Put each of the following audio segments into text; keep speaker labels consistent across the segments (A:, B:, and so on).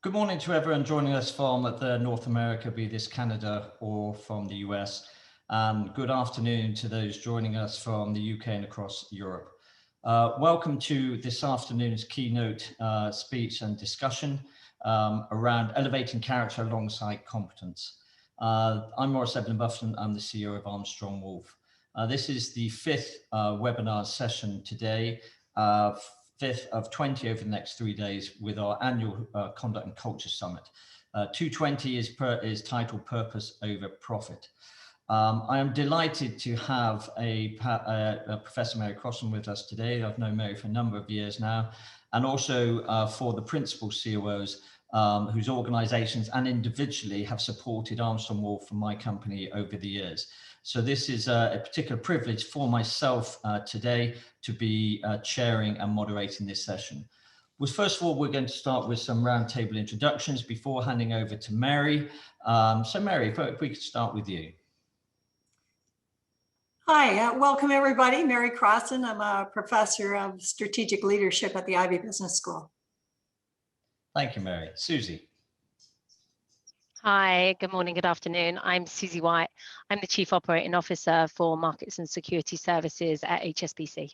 A: Good morning to everyone joining us from the North America, be this Canada or from the US. Good afternoon to those joining us from the UK and across Europe. Welcome to this afternoon's keynote speech and discussion around elevating character alongside competence. I'm Maurice Evelyn-Buffon. I'm the CEO of Armstrong Wolf. This is the fifth webinar session today, fifth of 20 over the next 3 days with our annual Conduct and Culture Summit. 220 is titled Purpose Over Profit. I am delighted to have Professor Mary Crossan with us today. I've known Mary for a number of years now, and also for the principal COOs whose organizations and individually have supported Armstrong Wolf and my company over the years. So this is a particular privilege for myself today to be chairing and moderating this session. Well, first of all, we're going to start with some roundtable introductions before handing over to Mary. So Mary, if we could start with you.
B: Hi, welcome everybody. Mary Crossan. I'm a professor of strategic leadership at the Ivey Business School.
A: Thank you, Mary. Susie.
C: Hi, good morning, good afternoon. I'm Susie White. I'm the Chief Operating Officer for Markets and Security Services at HSBC.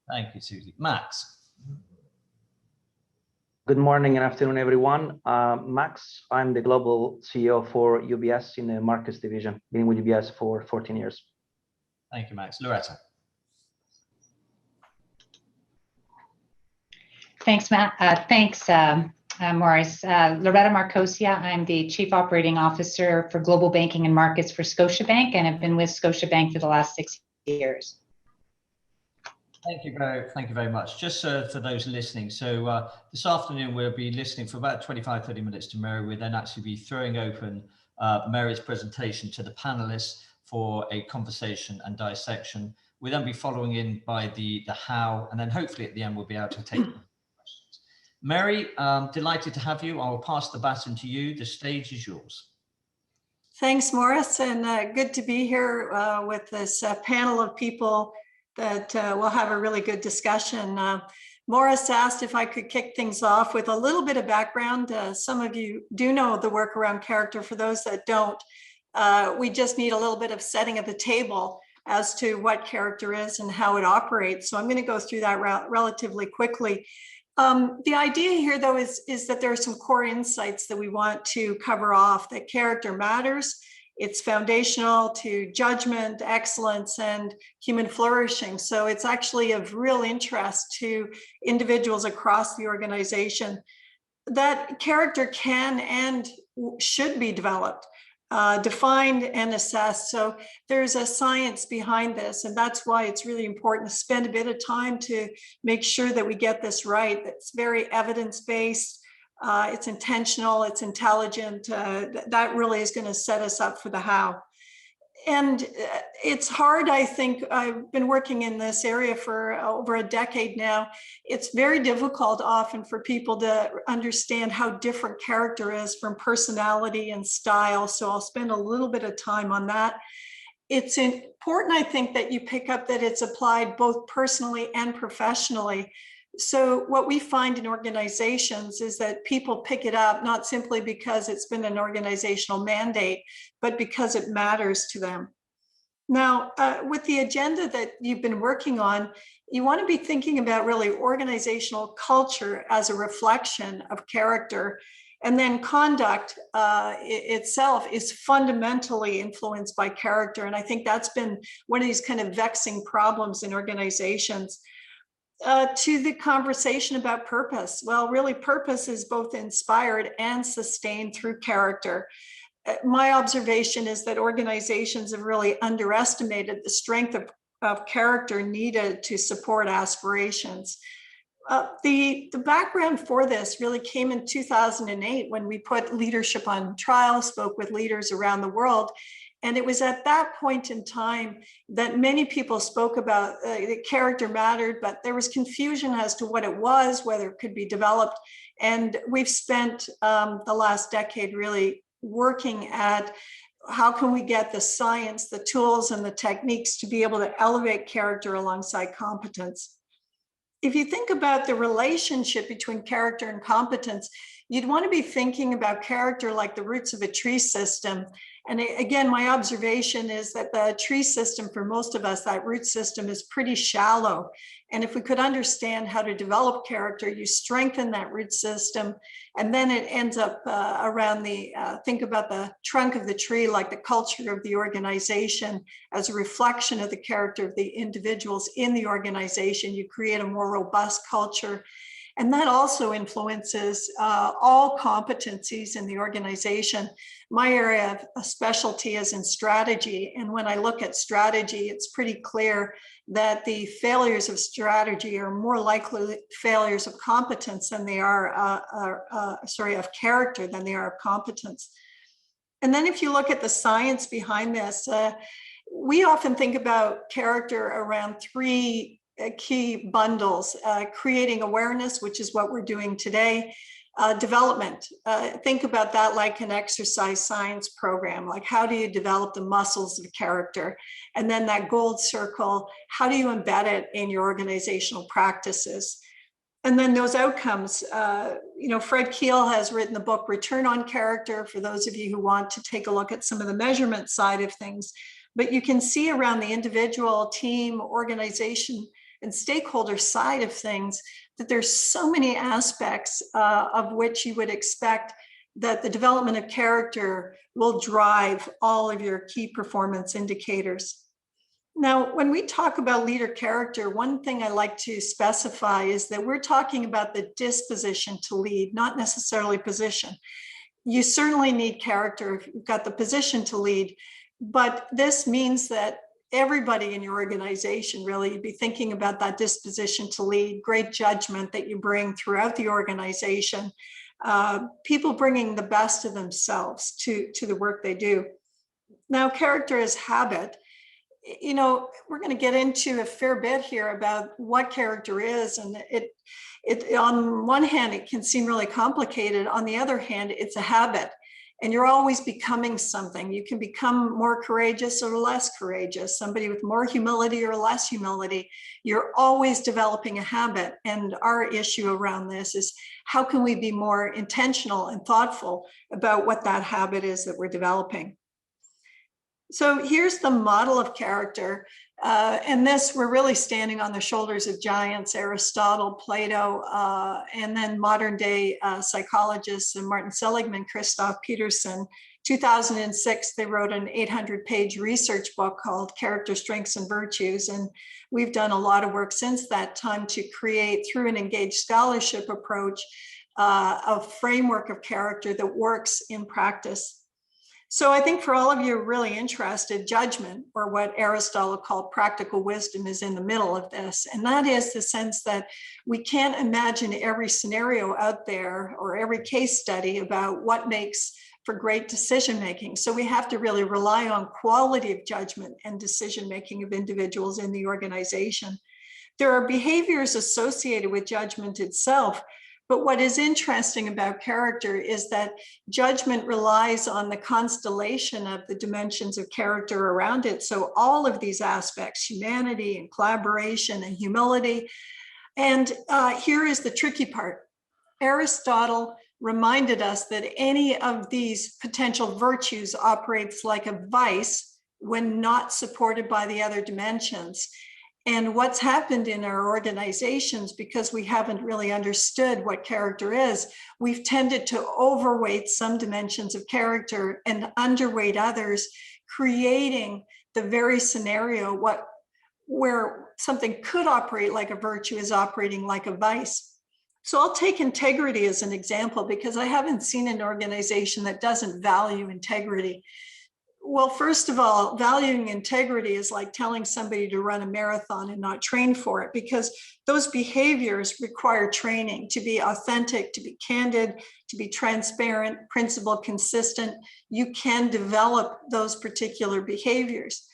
A: Thank you, Susie. Max.
D: Good morning and afternoon, everyone. Max, I'm the Global CEO for UBS in the Markets Division, been with UBS for 14 years.
A: Thank you, Max. Loretta.
E: Thanks, Matt. Thanks, Maurice. Loretta Marcosia, I'm the Chief Operating Officer for Global Banking and Markets for Scotiabank, and I've been with Scotiabank for the last 6 years.
A: Thank you very much. Just for those listening, so this afternoon we'll be listening for about 25-30 minutes to Mary. We'll then actually be throwing open Mary's presentation to the panelists for a conversation and dissection. We'll then be following in by the how, and then hopefully at the end we'll be able to take questions. Mary, delighted to have you. I'll pass the baton to you. The stage is yours.
B: Thanks, Maurice, and good to be here with this panel of people that will have a really good discussion. Maurice asked if I could kick things off with a little bit of background. Some of you do know the work around character. For those that don't, we just need a little bit of setting of the table as to what character is and how it operates. So I'm going to go through that relatively quickly. The idea here, though, is that there are some core insights that we want to cover off, that character matters. It's foundational to judgment, excellence, and human flourishing. So it's actually of real interest to individuals across the organization that character can and should be developed, defined and assessed. So there's a science behind this, and that's why it's really important to spend a bit of time to make sure that we get this right. It's very evidence-based. It's intentional, it's intelligent. That really is going to set us up for the how. And it's hard, I think. I've been working in this area for over a decade now. It's very difficult often for people to understand how different character is from personality and style. So I'll spend a little bit of time on that. It's important, I think, that you pick up that it's applied both personally and professionally. So what we find in organizations is that people pick it up not simply because it's been an organizational mandate, but because it matters to them. Now, with the agenda that you've been working on, you want to be thinking about really organizational culture as a reflection of character. And then conduct itself is fundamentally influenced by character. And I think that's been one of these kind of vexing problems in organizations. To the conversation about purpose. Well, really, purpose is both inspired and sustained through character. My observation is that organizations have really underestimated the strength of character needed to support aspirations. The background for this really came in 2008 when we put leadership on trial, spoke with leaders around the world. And it was at that point in time that many people spoke about the character mattered, but there was confusion as to what it was, whether it could be developed. And we've spent the last decade really working at how can we get the science, the tools, and the techniques to be able to elevate character alongside competence. if you think about the relationship between character and competence, you'd want to be thinking about character like the roots of a tree system. And again, my observation is that the tree system, for most of us, that root system is pretty shallow. And if we could understand how to develop character, you strengthen that root system, and then it ends up around the, think about the trunk of the tree, like the culture of the organization as a reflection of the character of the individuals in the organization. You create a more robust culture. And that also influences all competencies in the organization. My area of specialty is in strategy. And when I look at strategy, it's pretty clear that the failures of strategy are more likely failures of competence than they are, of character than they are of competence. And then if you look at the science behind this, we often think about character around three key bundles: creating awareness, which is what we're doing today; development. Think about that like an exercise science program, like how do you develop the muscles of character? And then that gold circle, how do you embed it in your organizational practices? And then those outcomes, Fred Keel has written the book Return on Character, for those of you who want to take a look at some of the measurement side of things. But you can see around the individual, team, organization, and stakeholder side of things that there's so many aspects of which you would expect that the development of character will drive all of your key performance indicators. Now, when we talk about leader character, one thing I like to specify is that we're talking about the disposition to lead, not necessarily position. You certainly need character if you've got the position to lead, but this means that everybody in your organization, really, you'd be thinking about that disposition to lead, great judgment that you bring throughout the organization, people bringing the best of themselves to the work they do. Now, character is habit. We're going to get into a fair bit here about what character is, and it on one hand, it can seem really complicated. On the other hand, it's a habit. And you're always becoming something. You can become more courageous or less courageous, somebody with more humility or less humility. You're always developing a habit. And our issue around this is how can we be more intentional and thoughtful about what that habit is that we're developing? So here's the model of character. And this, we're really standing on the shoulders of giants, Aristotle, Plato, and then modern day psychologists, and Martin Seligman, Christoph Peterson. 2006, they wrote an 800-page research book called Character, Strengths, and Virtues. And we've done a lot of work since that time to create, through an engaged scholarship approach, a framework of character that works in practice. So I think for all of you really interested, judgment, or what Aristotle called practical wisdom, is in the middle of this. And that is the sense that we can't imagine every scenario out there or every case study about what makes for great decision-making. So we have to really rely on quality of judgment and decision-making of individuals in the organization. There are behaviors associated with judgment itself. But what is interesting about character is that judgment relies on the constellation of the dimensions of character around it. So all of these aspects, humanity and collaboration and humility. And here is the tricky part. Aristotle reminded us that any of these potential virtues operates like a vice when not supported by the other dimensions. And what's happened in our organizations, because we haven't really understood what character is, we've tended to overweight some dimensions of character and underweight others, creating the very scenario where something could operate like a virtue is operating like a vice. So I'll take integrity as an example, because I haven't seen an organization that doesn't value integrity. Well, first of all, valuing integrity is like telling somebody to run a marathon and not train for it, because those behaviors require training to be authentic, to be candid, to be transparent, principled, consistent. You can develop those particular behaviors.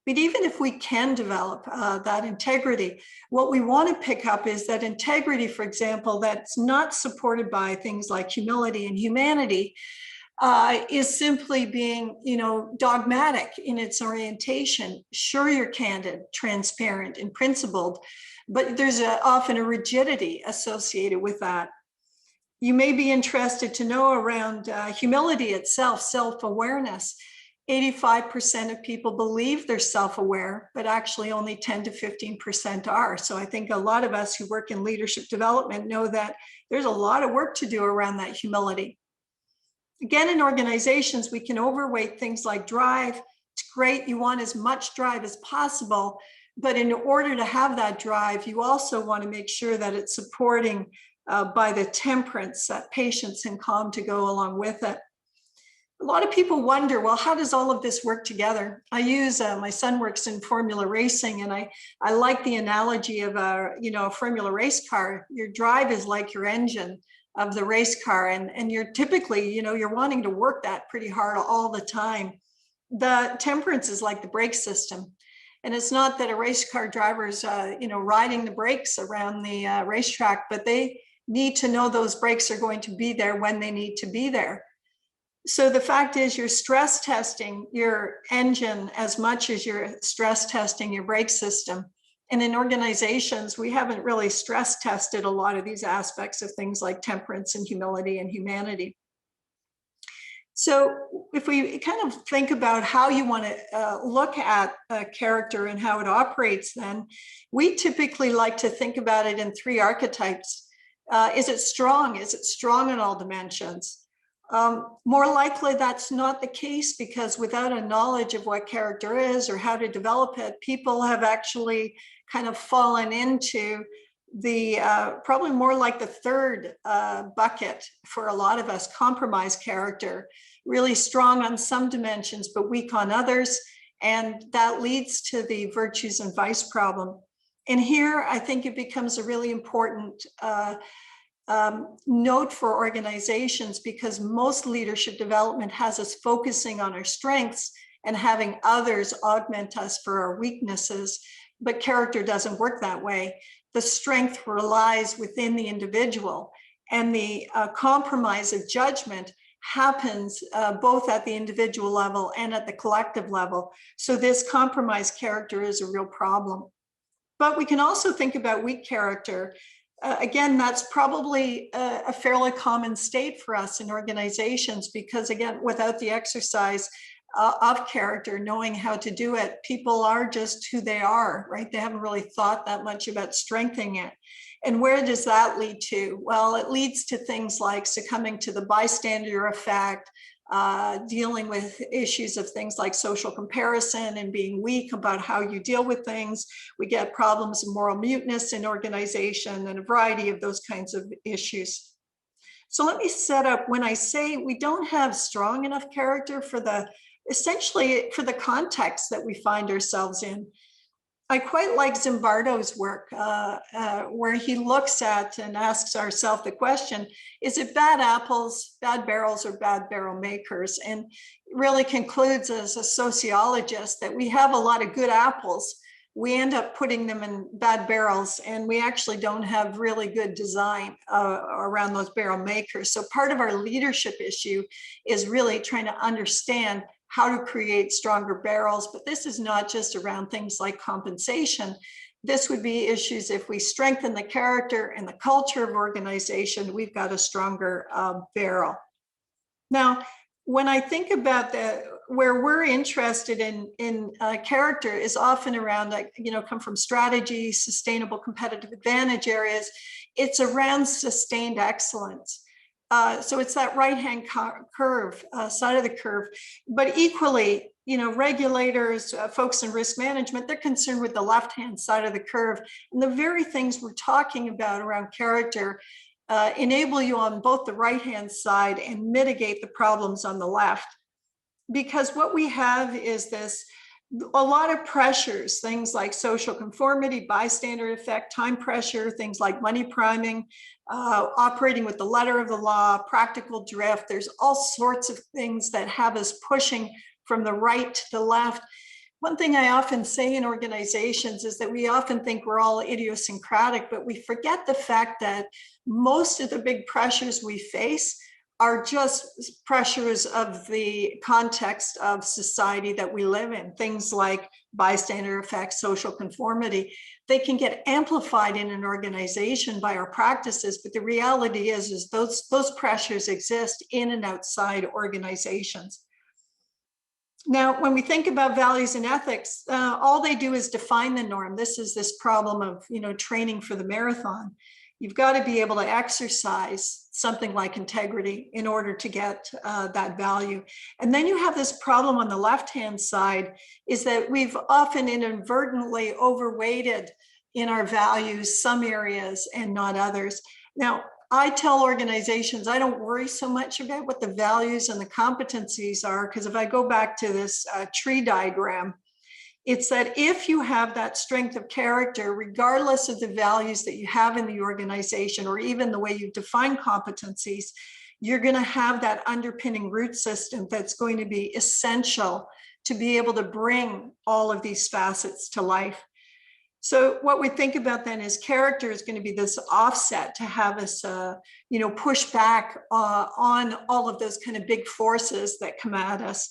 B: But even if we can develop that integrity, what we want to pick up is that integrity, for example, that's not supported by things like humility and humanity, is simply being, dogmatic in its orientation. Sure, you're candid, transparent, and principled, but there's often a rigidity associated with that. You may be interested to know around humility itself, self-awareness. 85% of people believe they're self-aware, but actually only 10 to 15% are. So I think a lot of us who work in leadership development know that there's a lot of work to do around that humility. Again, in organizations, we can overweight things like drive. It's great, you want as much drive as possible, but in order to have that drive, you also want to make sure that it's supporting by the temperance, that patience and calm to go along with it. A lot of people wonder, well, how does all of this work together? I use, my son works in Formula racing, and I like the analogy of a Formula race car. Your drive is like your engine of the race car, and you're typically, you're wanting to work that pretty hard all the time. The temperance is like the brake system. And it's not that a race car driver's, riding the brakes around the racetrack, but they need to know those brakes are going to be there when they need to be there. So the fact is, you're stress testing your engine as much as you're stress testing your brake system. And in organizations, we haven't really stress tested a lot of these aspects of things like temperance and humility and humanity. So if we kind of think about how you want to look at character and how it operates, then we typically like to think about it in 3 archetypes. Is it strong? Is it strong in all dimensions? More likely that's not the case, because without a knowledge of what character is or how to develop it, people have actually kind of fallen into the probably more like the 3rd bucket for a lot of us, compromise character, really strong on some dimensions, but weak on others. And that leads to the virtues and vice problem. And here, I think it becomes a really important note for organizations, because most leadership development has us focusing on our strengths and having others augment us for our weaknesses. But character doesn't work that way. The strength relies within the individual, and the compromise of judgment happens both at the individual level and at the collective level. So this compromised character is a real problem. But we can also think about weak character. Again, that's probably a fairly common state for us in organizations, because again, without the exercise of character, knowing how to do it, people are just who they are, right? They haven't really thought that much about strengthening it. And where does that lead to? Well, it leads to things like succumbing to the bystander effect, dealing with issues of things like social comparison and being weak about how you deal with things. We get problems of moral muteness in organization and a variety of those kinds of issues. So let me set up, when I say we don't have strong enough character for essentially for the context that we find ourselves in. I quite like Zimbardo's work, where he looks at and asks ourselves the question, is it bad apples, bad barrels, or bad barrel makers? And really concludes as a sociologist that we have a lot of good apples. We end up putting them in bad barrels, and we actually don't have really good design around those barrel makers. So part of our leadership issue is really trying to understand how to create stronger barrels. But this is not just around things like compensation. This would be issues if we strengthen the character and the culture of organization, we've got a stronger barrel. Now, when I think about where we're interested in character is often around, come from strategy, sustainable competitive advantage areas. It's around sustained excellence. So it's that right-hand curve, side of the curve, but equally, regulators, folks in risk management, they're concerned with the left-hand side of the curve. And the very things we're talking about around character enable you on both the right-hand side and mitigate the problems on the left. Because what we have is a lot of pressures, things like social conformity, bystander effect, time pressure, things like money priming, operating with the letter of the law, practical drift. There's all sorts of things that have us pushing from the right to the left. One thing I often say in organizations is that we often think we're all idiosyncratic, but we forget the fact that most of the big pressures we face are just pressures of the context of society that we live in. Things like bystander effect, social conformity, they can get amplified in an organization by our practices, but the reality is those pressures exist in and outside organizations. Now, when we think about values and ethics, all they do is define the norm. This is this problem of, training for the marathon. You've got to be able to exercise something like integrity in order to get that value. And then you have this problem on the left-hand side, is that we've often inadvertently overweighted in our values some areas and not others. Now, I tell organizations, I don't worry so much about what the values and the competencies are, because if I go back to this tree diagram, it's that if you have that strength of character, regardless of the values that you have in the organization, or even the way you define competencies, you're going to have that underpinning root system that's going to be essential to be able to bring all of these facets to life. So what we think about then is character is going to be this offset to have us, push back on all of those kind of big forces that come at us.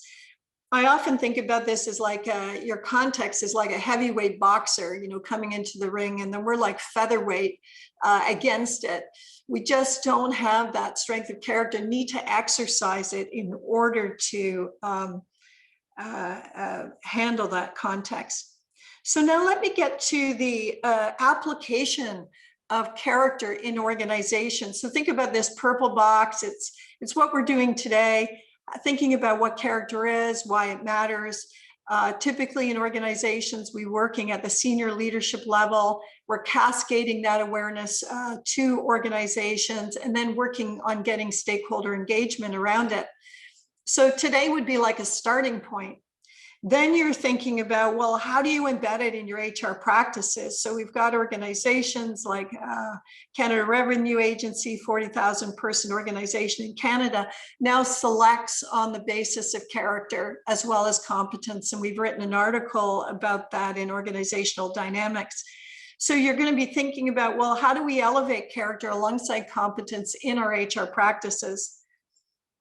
B: I often think about this as like your context is like a heavyweight boxer, coming into the ring, and then we're like featherweight against it. We just don't have that strength of character, need to exercise it in order to handle that context. So now let me get to the application of character in organizations. So think about this purple box. It's what we're doing today, thinking about what character is, why it matters. Typically in organizations, we're working at the senior leadership level. We're cascading that awareness to organizations and then working on getting stakeholder engagement around it. So today would be like a starting point. Then you're thinking about, well, how do you embed it in your HR practices? So we've got organizations like Canada Revenue Agency, 40,000 person organization in Canada, now selects on the basis of character as well as competence. And we've written an article about that in Organizational Dynamics. So you're going to be thinking about, well, how do we elevate character alongside competence in our HR practices?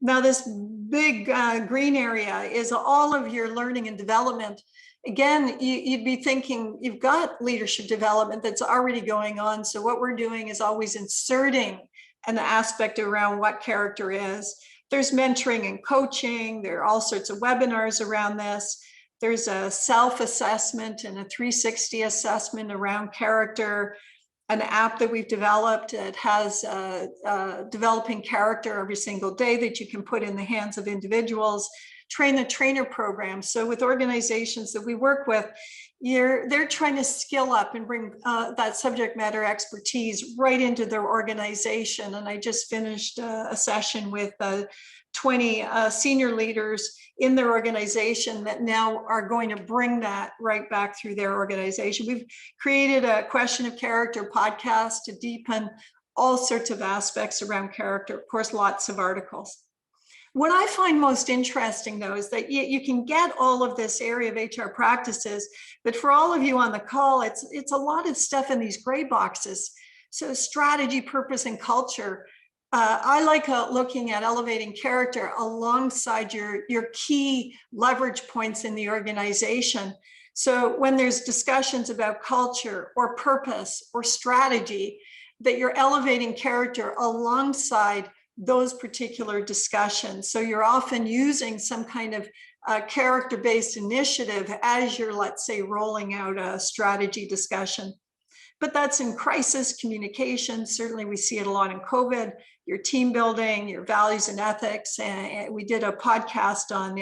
B: Now, this big green area is all of your learning and development. Again, you'd be thinking you've got leadership development that's already going on. So what we're doing is always inserting an aspect around what character is. There's mentoring and coaching. There are all sorts of webinars around this. There's a self-assessment and a 360 assessment around character. An app that we've developed that has developing character every single day that you can put in the hands of individuals. Train the trainer program. So with organizations that we work with, they're trying to skill up and bring that subject matter expertise right into their organization. And I just finished a session with 20 senior leaders in their organization that now are going to bring that right back through their organization. We've created a question of character podcast to deepen all sorts of aspects around character. Of course, lots of articles. What I find most interesting, though, is that you can get all of this area of HR practices, but for all of you on the call, it's a lot of stuff in these gray boxes. So strategy, purpose, and culture. I like looking at elevating character alongside your key leverage points in the organization. So when there's discussions about culture or purpose or strategy, that you're elevating character alongside those particular discussions. So you're often using some kind of character-based initiative as you're, let's say, rolling out a strategy discussion. But that's in crisis communication. Certainly we see it a lot in COVID, your team building, your values and ethics. And we did a podcast on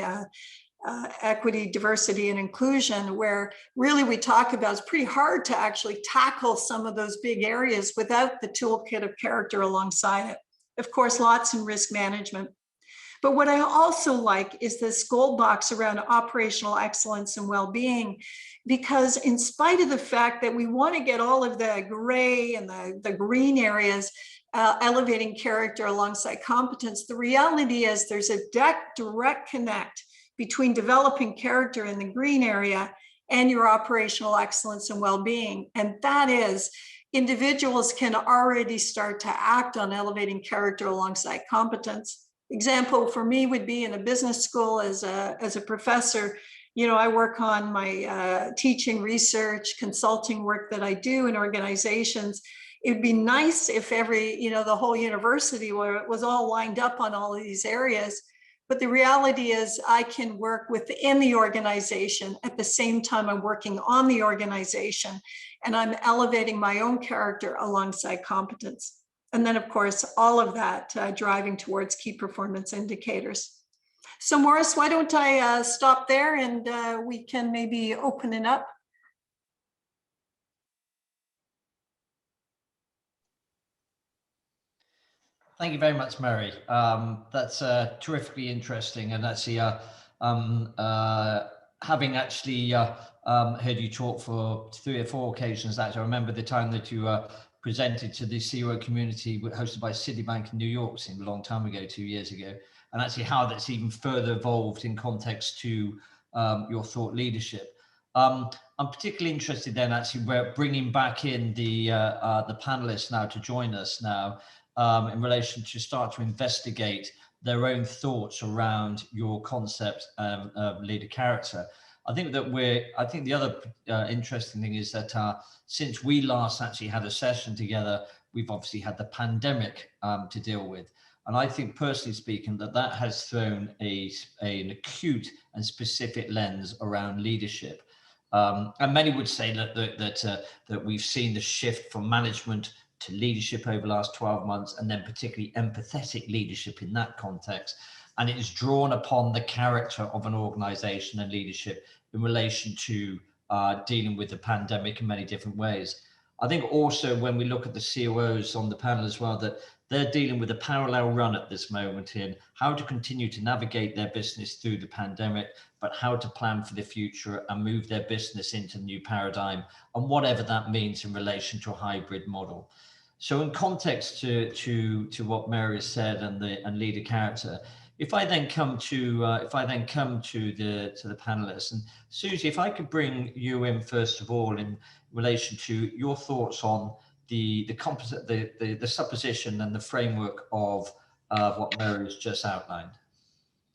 B: equity, diversity, and inclusion, where really we talk about it's pretty hard to actually tackle some of those big areas without the toolkit of character alongside it. Of course, lots in risk management. But what I also like is this gold box around operational excellence and well-being, because in spite of the fact that we want to get all of the gray and the green areas elevating character alongside competence, the reality is there's a direct connect between developing character in the green area and your operational excellence and well-being. And that is, individuals can already start to act on elevating character alongside competence. Example for me would be in a business school as a professor. You know, I work on my teaching, research, consulting work that I do in organizations. It'd be nice if the whole university was all lined up on all of these areas. But the reality is I can work within the organization at the same time I'm working on the organization, and I'm elevating my own character alongside competence. And then, of course, all of that driving towards key performance indicators. So Maurice, why don't I stop there and we can maybe open it up.
A: Thank you very much, Mary. That's terrifically interesting, and actually, having actually heard you talk for 3 or 4 occasions, actually, I remember the time that you presented to the CEO community hosted by Citibank in New York, seemed a long time ago, 2 years ago, and actually how that's even further evolved in context to your thought leadership. I'm particularly interested then, actually, we're bringing back in the panelists now to join us now. In relation to start to investigate their own thoughts around your concept of leader character. I think the other interesting thing is that since we last actually had a session together, we've obviously had the pandemic to deal with. And I think, personally speaking, that has thrown an acute and specific lens around leadership. And many would say that we've seen the shift from management to leadership over the last 12 months, and then particularly empathetic leadership in that context. And it is drawn upon the character of an organization and leadership in relation to dealing with the pandemic in many different ways. I think also when we look at the COOs on the panel as well, that they're dealing with a parallel run at this moment in how to continue to navigate their business through the pandemic, but how to plan for the future and move their business into the new paradigm, and whatever that means in relation to a hybrid model. So in context to what Mary has said and leader character, if I then come to the panelists, and Susie, if I could bring you in first of all in relation to your thoughts on the supposition and the framework of what Mary has just outlined.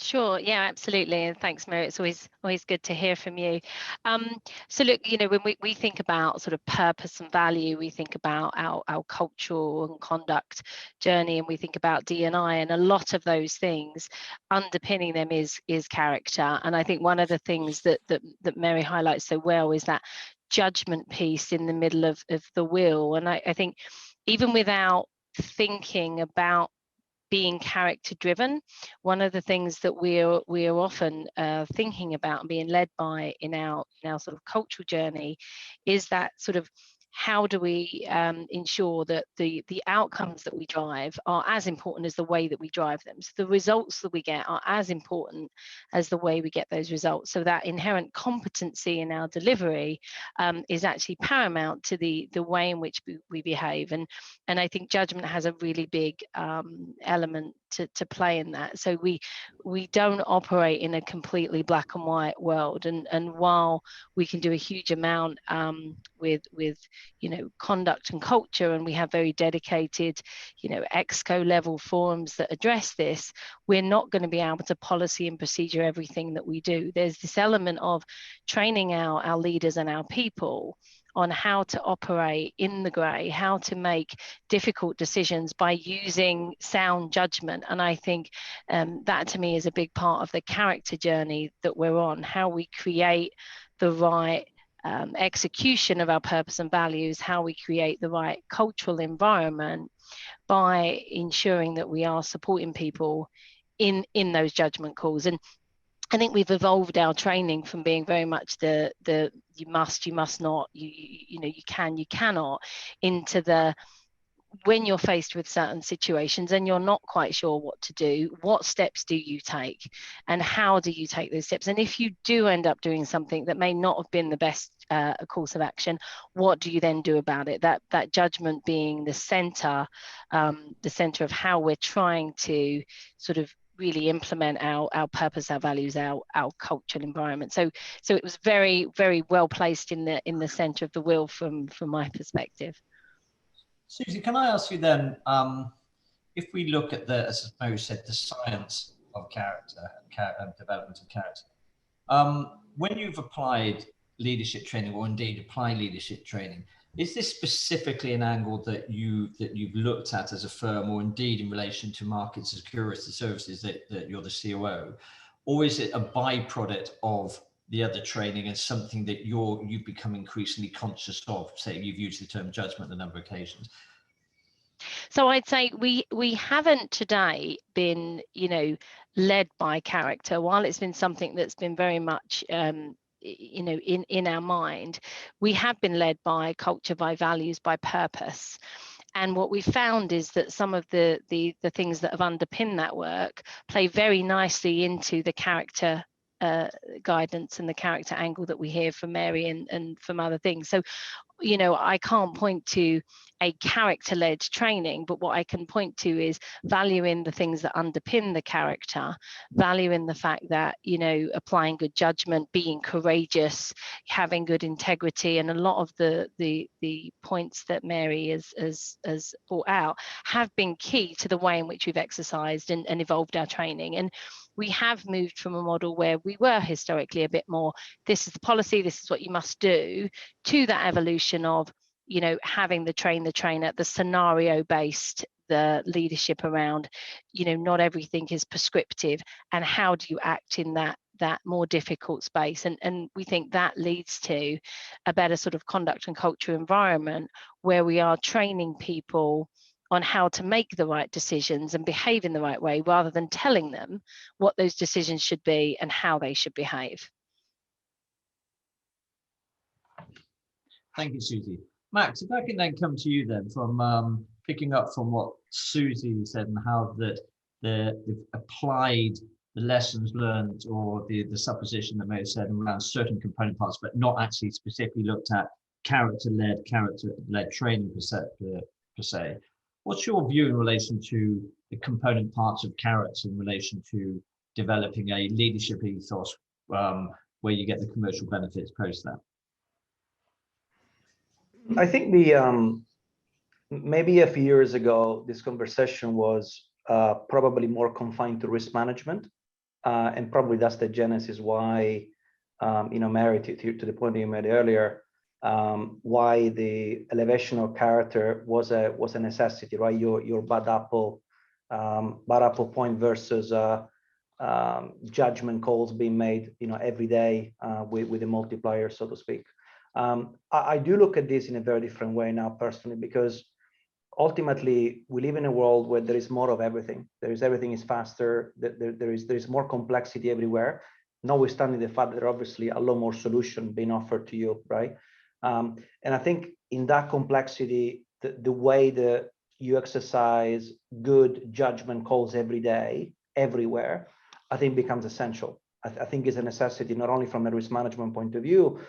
C: Sure, yeah, absolutely. And thanks, Mary. It's always good to hear from you. So look, when we think about sort of purpose and value, we think about our cultural and conduct journey, and we think about D&I, and a lot of those things underpinning them is character. And I think one of the things that Mary highlights so well is that judgment piece in the middle of the wheel. And I think even without thinking about being character driven, one of the things that we're often thinking about and being led by in our sort of cultural journey is that sort of how do we ensure that the outcomes that we drive are as important as the way that we drive them. So the results that we get are as important as the way we get those results. So that inherent competency in our delivery is actually paramount to the way in which we behave. And I think judgment has a really big element to play in that. So we don't operate in a completely black and white world. And while we can do a huge amount with conduct and culture, and we have very dedicated exco level forums that address this, we're not going to be able to policy and procedure everything that we do. There's this element of training our leaders and our people on how to operate in the grey, how to make difficult decisions by using sound judgment. And I think that to me is a big part of the character journey that we're on, how we create the right execution of our purpose and values, how we create the right cultural environment by ensuring that we are supporting people in those judgment calls. And I think we've evolved our training from being very much the you must not, you can, you cannot, into the when you're faced with certain situations and you're not quite sure what to do, what steps do you take and how do you take those steps? And if you do end up doing something that may not have been the best course of action, what do you then do about it? That judgment being the center of how we're trying to sort of really implement our purpose, our values, our cultural environment. So it was very, very well placed in the center of the wheel from my perspective.
A: Susie, can I ask you then, if we look at the, as Mo said, the science of character and development of character, when you've applied leadership training, or indeed apply leadership training, is this specifically an angle that you've looked at as a firm, or indeed in relation to market security services that you're the COO, or is it a byproduct of the other training and something that you've become increasingly conscious of? Say you've used the term judgment a number of occasions.
C: So I'd say we haven't today been, led by character. While it's been something that's been very much, in our mind, we have been led by culture, by values, by purpose. And what we found is that some of the things that have underpinned that work play very nicely into the character guidance and the character angle that we hear from Mary and from other things. So, I can't point to a character-led training, but what I can point to is valuing the things that underpin the character, valuing the fact that, applying good judgment, being courageous, having good integrity, and a lot of the points that Mary has brought out have been key to the way in which we've exercised and evolved our training. And we have moved from a model where we were historically a bit more, this is the policy, this is what you must do, to that evolution of, having the trainer, the scenario based, the leadership around, not everything is prescriptive, and how do you act in that more difficult space. And we think that leads to a better sort of conduct and culture environment where we are training people on how to make the right decisions and behave in the right way, rather than telling them what those decisions should be and how they should behave.
A: Thank you, Susie. Max, if I can then come to you then, from picking up from what Susie said and how that they've applied the lessons learned, or the supposition that may have said around certain component parts, but not actually specifically looked at character-led training per se. What's your view in relation to the component parts of character in relation to developing a leadership ethos where you get the commercial benefits post that?
D: I think maybe a few years ago, this conversation was probably more confined to risk management, and probably that's the genesis why, Mary, to the point that you made earlier, why the elevation of character was a necessity, right? Your bad apple point versus judgment calls being made, every day with a multiplier, so to speak. I do look at this in a very different way now, personally, because ultimately we live in a world where there is more of everything. Everything is faster. There is more complexity everywhere, notwithstanding the fact that there are obviously a lot more solution being offered to you, right? And I think in that complexity, the way that you exercise good judgment calls every day, everywhere, I think becomes essential. I think it's a necessity, not only from a risk management point of view,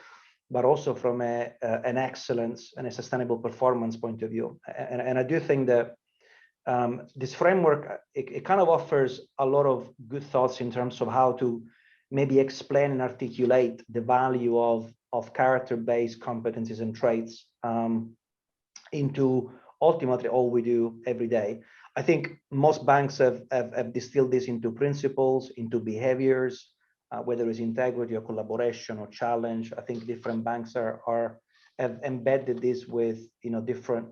D: but also from an excellence and a sustainable performance point of view. And I do think that this framework, it kind of offers a lot of good thoughts in terms of how to maybe explain and articulate the value of character-based competencies and traits into ultimately all we do every day. I think most banks have distilled this into principles, into behaviors, whether it's integrity or collaboration or challenge. I think different banks have embedded this with different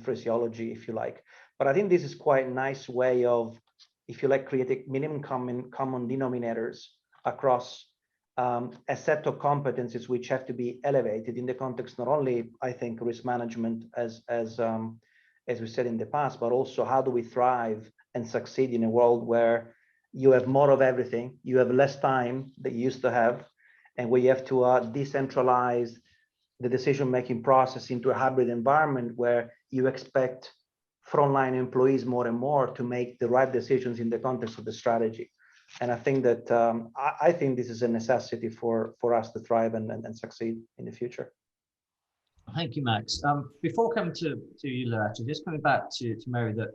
D: phraseology, if you like. But I think this is quite a nice way of, if you like, creating minimum common denominators across a set of competencies which have to be elevated in the context not only, I think, risk management as we said in the past, but also how do we thrive and succeed in a world where you have more of everything, you have less time that you used to have, and where you have to decentralize the decision-making process into a hybrid environment where you expect frontline employees more and more to make the right decisions in the context of the strategy. And I think that I think this is a necessity for us to thrive and succeed in the future.
A: Thank you, Max. Before coming to you, Loretta, just coming back to Mary, that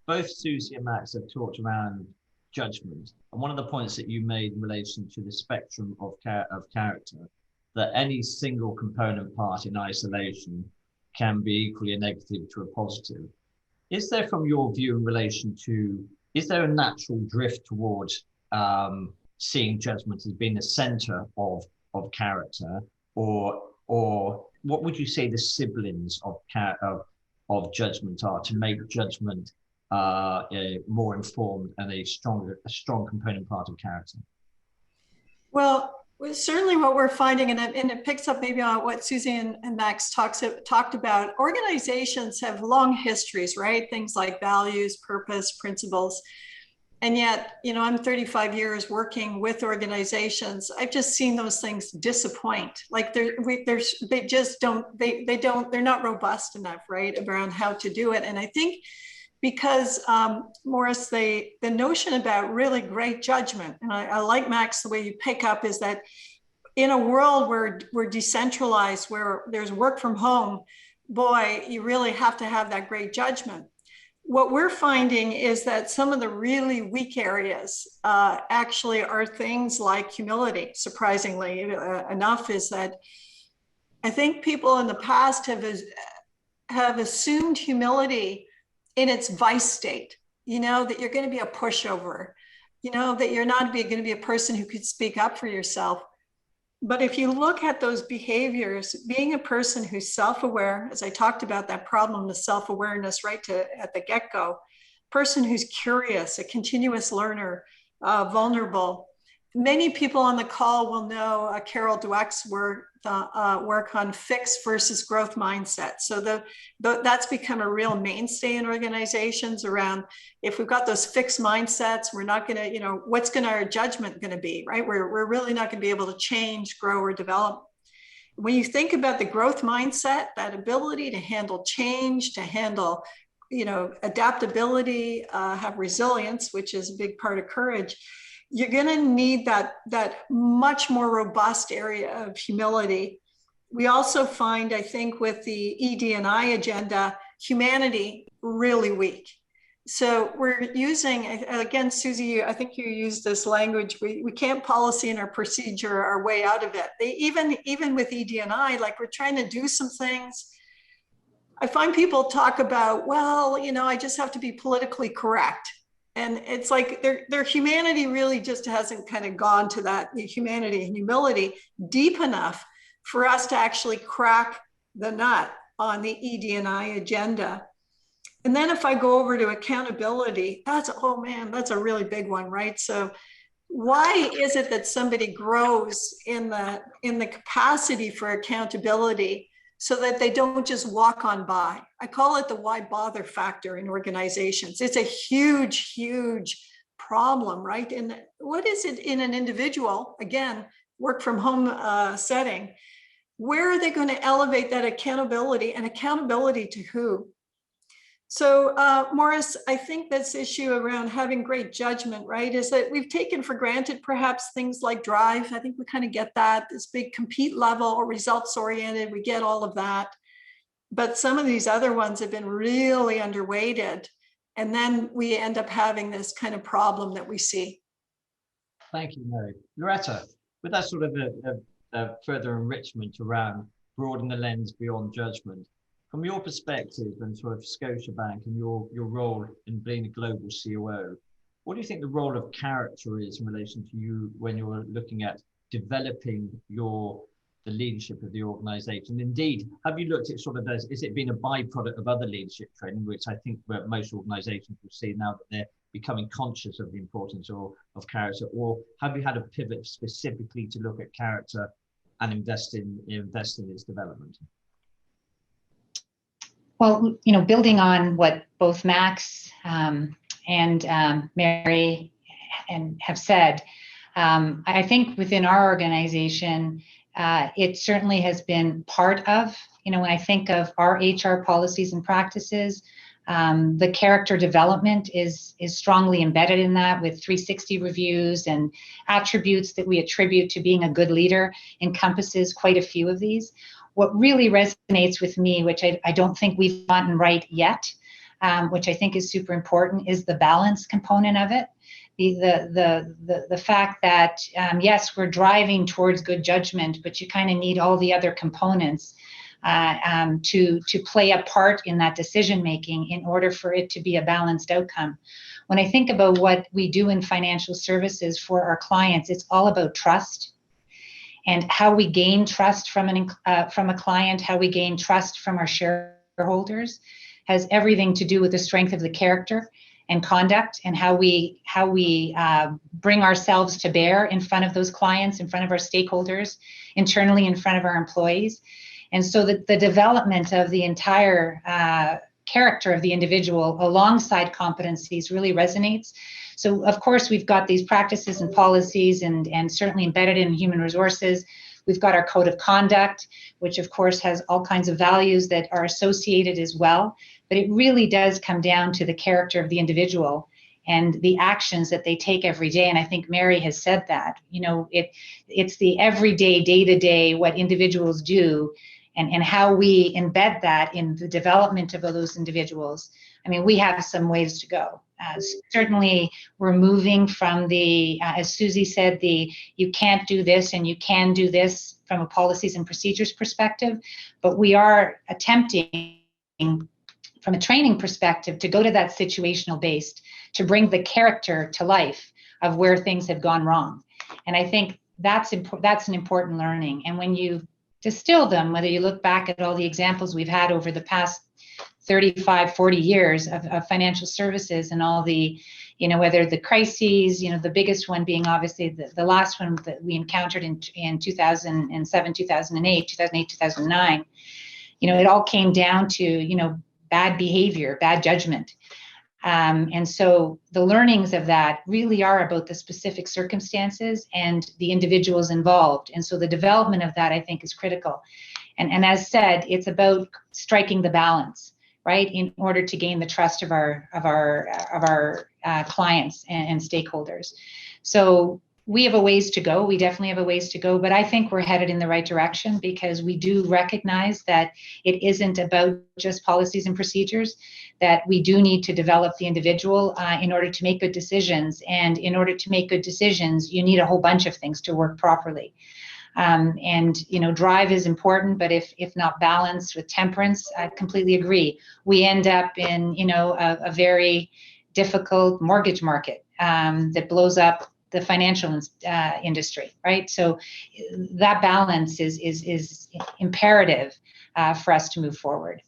A: both Susie and Max have talked around judgment. And one of the points that you made in relation to the spectrum of character, that any single component part in isolation can be equally a negative to a positive. Is there, from your view in relation to, is there a natural drift towards seeing judgment as being the center of character, or what would you say the siblings of judgment are to make judgment more informed and a strong component part of character?
B: Well, certainly what we're finding, and it picks up maybe on what Susie and Max talked about, organizations have long histories, right? Things like values, purpose, principles. And yet, you know, I'm 35 years working with organizations. I've just seen those things disappoint. Like they're not robust enough, right, around how to do it. And I think because Maurice, the notion about really great judgment, and I like Max, the way you pick up is that in a world where we're decentralized, where there's work from home, boy, you really have to have that great judgment. What we're finding is that some of the really weak areas actually are things like humility, surprisingly enough, is that I think people in the past have assumed humility in its vice state, you know, that you're going to be a pushover, you know, that you're not going to be a person who could speak up for yourself. But if you look at those behaviors, being a person who's self-aware, as I talked about that problem of self-awareness right at the get-go, person who's curious, a continuous learner, vulnerable. Many people on the call will know Carol Dweck's work on fixed versus growth mindset. So that's become a real mainstay in organizations around, if we've got those fixed mindsets, we're not going to, you know, what's our judgment going to be, right? We're really not going to be able to change, grow, or develop. When you think about the growth mindset, that ability to handle change, to handle, you know, adaptability, have resilience, which is a big part of courage, you're going to need that much more robust area of humility. We also find, I think, with the ED&I agenda, humanity really weak. So we're using, again, Susie, I think you used this language, we can't policy in our procedure our way out of it. Even with ED&I, like we're trying to do some things. I find people talk about, well, you know, I just have to be politically correct. And it's like their humanity really just hasn't kind of gone to that humanity and humility deep enough for us to actually crack the nut on the ED&I agenda. And then if I go over to accountability, oh man, that's a really big one, right? So why is it that somebody grows in the capacity for accountability so that they don't just walk on by? I call it the why bother factor in organizations. It's a huge, huge problem, right? And what is it in an individual, again, work from home setting, where are they going to elevate that accountability, and accountability to who? So Maurice, I think this issue around having great judgment, right, is that we've taken for granted perhaps things like drive. I think we kind of get that, this big compete level or results oriented, we get all of that. But some of these other ones have been really underweighted. And then we end up having this kind of problem that we see.
A: Thank you, Mary. Loretta, with that sort of a further enrichment around broaden the lens beyond judgment, from your perspective and sort of Scotiabank and your role in being a global COO, what do you think the role of character is in relation to you when you're looking at developing the leadership of the organization? Indeed, have you looked at sort of is it been a byproduct of other leadership training, which I think most organizations will see now that they're becoming conscious of the importance of character, or have you had a pivot specifically to look at character and invest in its development?
E: Well, you know, building on what both Max and Mary have said, I think within our organization, it certainly has been part of, you know, when I think of our HR policies and practices, the character development is strongly embedded in that, with 360 reviews and attributes that we attribute to being a good leader encompasses quite a few of these. What really resonates with me, which I don't think we've gotten right yet, which I think is super important, is the balance component of it. The fact that, yes, we're driving towards good judgment, but you kind of need all the other components. to play a part in that decision making in order for it to be a balanced outcome. When I think about what we do in financial services for our clients, it's all about trust. And how we gain trust from a client, how we gain trust from our shareholders, has everything to do with the strength of the character and conduct, and how we bring ourselves to bear in front of those clients, in front of our stakeholders, internally in front of our employees. And so the development of the entire character of the individual alongside competencies really resonates. So of course, we've got these practices and policies and certainly embedded in human resources. We've got our code of conduct, which of course has all kinds of values that are associated as well. But it really does come down to the character of the individual and the actions that they take every day. And I think Mary has said that, you know, it's the everyday, day-to-day, what individuals do and how we embed that in the development of those individuals. I mean, we have some ways to go. Certainly, we're moving from the, as Susie said, you can't do this and you can do this from a policies and procedures perspective, but we are attempting from a training perspective to go to that situational based, to bring the character to life of where things have gone wrong. And I think that's an important learning. And when you distill them, whether you look back at all the examples we've had over the past 35, 40 years of financial services and all the, you know, whether the crises, you know, the biggest one being obviously the last one that we encountered in 2007, 2008, 2009, you know, it all came down to, you know, bad behavior, bad judgment. And so the learnings of that really are about the specific circumstances and the individuals involved. And so the development of that, I think, is critical. And as said, it's about striking the balance, right, in order to gain the trust of our clients and stakeholders. So we have a ways to go. We definitely have a ways to go, but I think we're headed in the right direction because we do recognize that it isn't about just policies and procedures, that we do need to develop the individual in order to make good decisions. And in order to make good decisions, you need a whole bunch of things to work properly. And, you know, drive is important, but if not balanced with temperance, I completely agree. We end up in, you know, a very difficult mortgage market that blows up the financial industry, right? So that balance is imperative for us to move forward.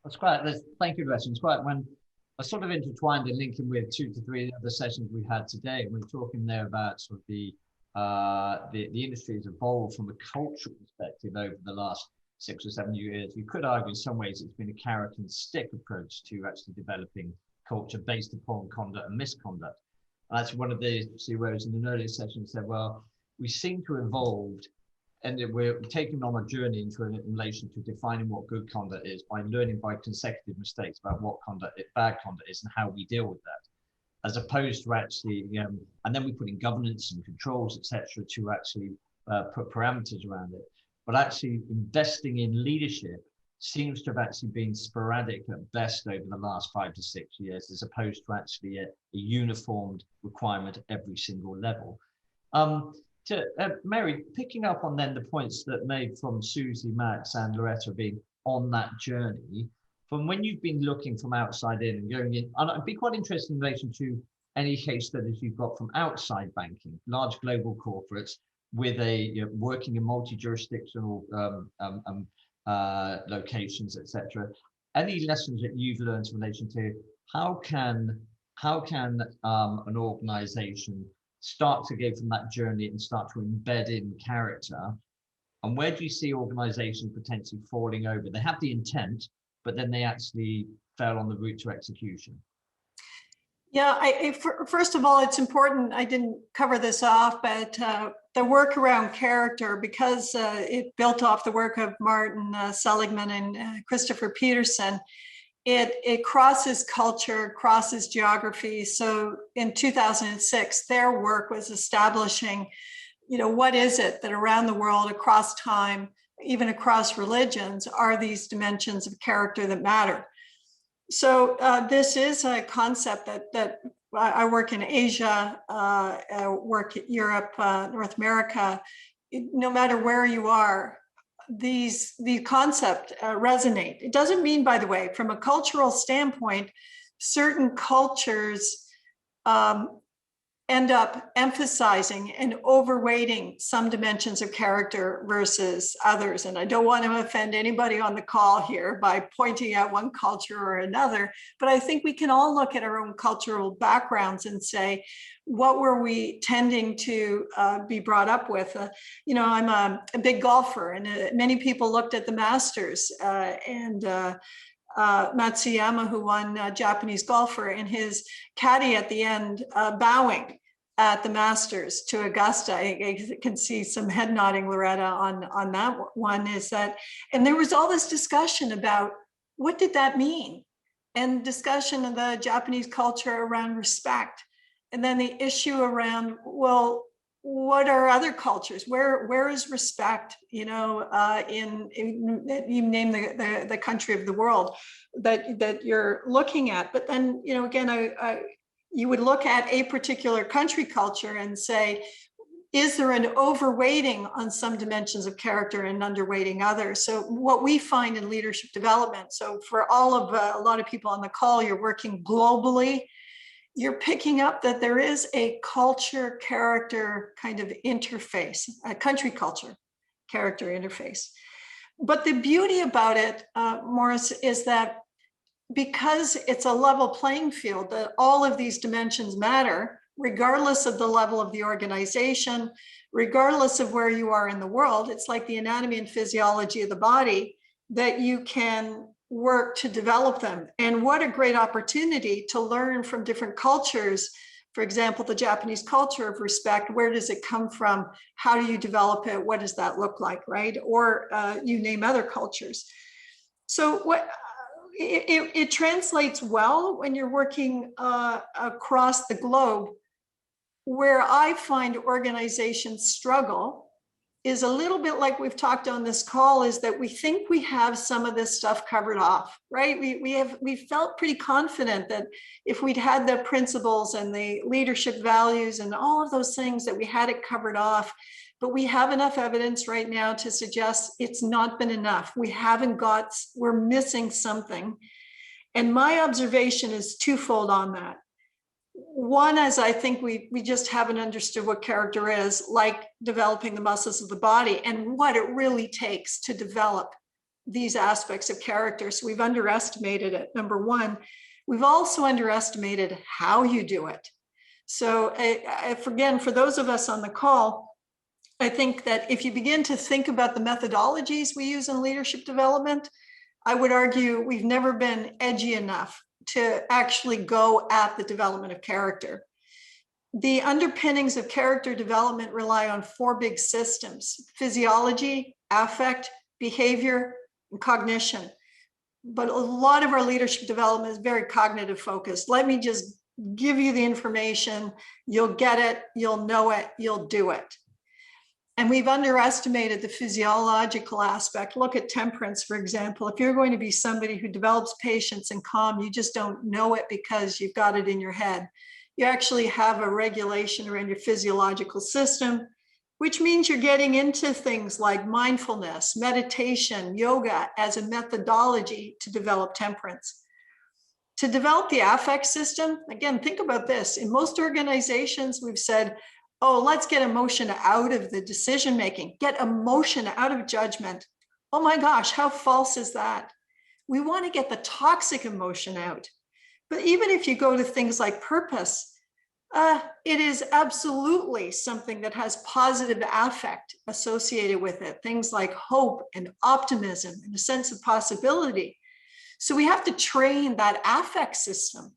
A: That's great. Thank you, Gretchen. It's great when I sort of intertwined and linking with 2 to 3 other sessions we had today. We're talking there about sort of the industry has evolved from a cultural perspective over the last 6 or 7 years. You could argue in some ways it's been a carrot and stick approach to actually developing culture based upon conduct and misconduct. And that's one of the CEOs in an earlier session said, well, we seem to have evolved and we're taking on a journey into in relation to defining what good conduct is by learning by consecutive mistakes about what bad conduct is and how we deal with that, as opposed to actually, and then we put in governance and controls, etc., to actually put parameters around it. But actually investing in leadership seems to have actually been sporadic at best over the last 5 to 6 years, as opposed to actually a uniformed requirement at every single level. Mary, picking up on then the points that made from Susie, Max and Loretta being on that journey, from when you've been looking from outside in and going in, and I'd be quite interested in relation to any case studies you've got from outside banking, large global corporates with working in multi-jurisdictional locations, etc. Any lessons that you've learned in relation to how can an organization start to go from that journey and start to embed in character? And where do you see organizations potentially falling over? They have the intent, but then they actually fell on the route to execution.
B: Yeah, first of all, it's important, I didn't cover this off, but the work around character, because it built off the work of Martin Seligman and Christopher Peterson, it crosses culture, crosses geography. So in 2006, their work was establishing, what is it that around the world, across time, even across religions, are these dimensions of character that matter? So this is a concept that I work in Asia, I work in Europe, North America. No matter where you are, these concepts resonate. It doesn't mean, by the way, from a cultural standpoint, certain cultures end up emphasizing and overweighting some dimensions of character versus others. And I don't want to offend anybody on the call here by pointing out one culture or another, but I think we can all look at our own cultural backgrounds and say, what were we tending to be brought up with? I'm a big golfer, and many people looked at the Masters and Matsuyama, who won Japanese golfer, and his caddy at the end bowing at the Masters to Augusta. I can see some head nodding, Loretta, on that one. Is that, and there was all this discussion about what did that mean, and discussion of the Japanese culture around respect, and then the issue around, well, what are other cultures? Where is respect? In you name the country of the world that you're looking at. But then, again, you would look at a particular country culture and say, is there an overweighting on some dimensions of character and underweighting others? So what we find in leadership development, so for all of a lot of people on the call, you're working globally, you're picking up that there is a culture character kind of interface, a country culture character interface. But the beauty about it, Morris, is that because it's a level playing field, that all of these dimensions matter, regardless of the level of the organization, regardless of where you are in the world. It's like the anatomy and physiology of the body, that you can work to develop them. And what a great opportunity to learn from different cultures. For example, the Japanese culture of respect, where does it come from? How do you develop it? What does that look like, right? Or you name other cultures. So what it translates well when you're working across the globe. Where I find organizations struggle is a little bit like we've talked on this call, is that we think we have some of this stuff covered off, right? We felt pretty confident that if we'd had the principles and the leadership values and all of those things, that we had it covered off. But we have enough evidence right now to suggest it's not been enough. We're missing something. And my observation is twofold on that. One is, I think we just haven't understood what character is, like developing the muscles of the body and what it really takes to develop these aspects of character. So we've underestimated it, number one. We've also underestimated how you do it. So again, for those of us on the call, I think that if you begin to think about the methodologies we use in leadership development, I would argue we've never been edgy enough to actually go at the development of character. The underpinnings of character development rely on 4 big systems: physiology, affect, behavior, and cognition. But a lot of our leadership development is very cognitive focused. Let me just give you the information, you'll get it, you'll know it, you'll do it. And we've underestimated the physiological aspect. Look at temperance, for example. If you're going to be somebody who develops patience and calm, you just don't know it because you've got it in your head. You actually have a regulation around your physiological system, which means you're getting into things like mindfulness, meditation, yoga as a methodology to develop temperance. To develop the affect system, again, think about this. In most organizations, we've said, oh, let's get emotion out of the decision-making, get emotion out of judgment. Oh my gosh, how false is that? We want to get the toxic emotion out. But even if you go to things like purpose, it is absolutely something that has positive affect associated with it. Things like hope and optimism and a sense of possibility. So we have to train that affect system.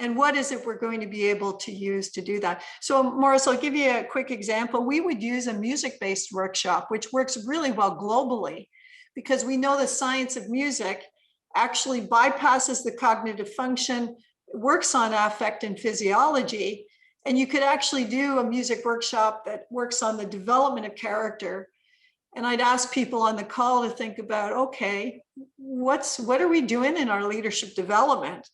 B: And what is it we're going to be able to use to do that? So Morris, I'll give you a quick example. We would use a music-based workshop, which works really well globally, because we know the science of music actually bypasses the cognitive function, works on affect and physiology. And you could actually do a music workshop that works on the development of character. And I'd ask people on the call to think about, okay, what are we doing in our leadership development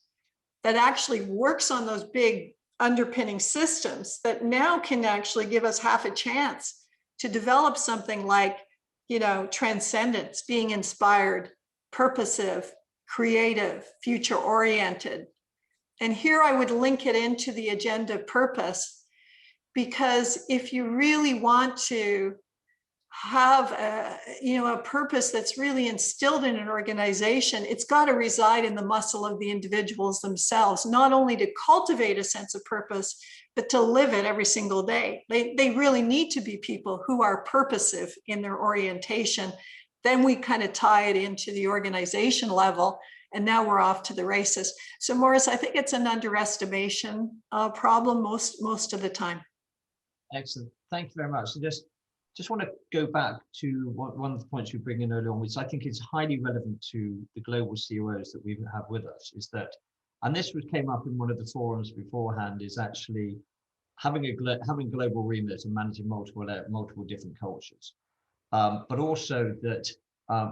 B: that actually works on those big underpinning systems that now can actually give us half a chance to develop something like transcendence, being inspired, purposive, creative, future oriented. And here I would link it into the agenda purpose, because if you really want to have a purpose that's really instilled in an organization, it's got to reside in the muscle of the individuals themselves, not only to cultivate a sense of purpose, but to live it every single day. They really need to be people who are purposive in their orientation. Then we kind of tie it into the organization level, and now we're off to the races. So Maurice, I think it's an underestimation problem most of the time.
A: Excellent. Thank you very much. So just want to go back to one of the points you bring in earlier on, which I think is highly relevant to the global CEOs that we have with us, is that, and this came up in one of the forums beforehand, is actually having global remit and managing multiple different cultures. But also that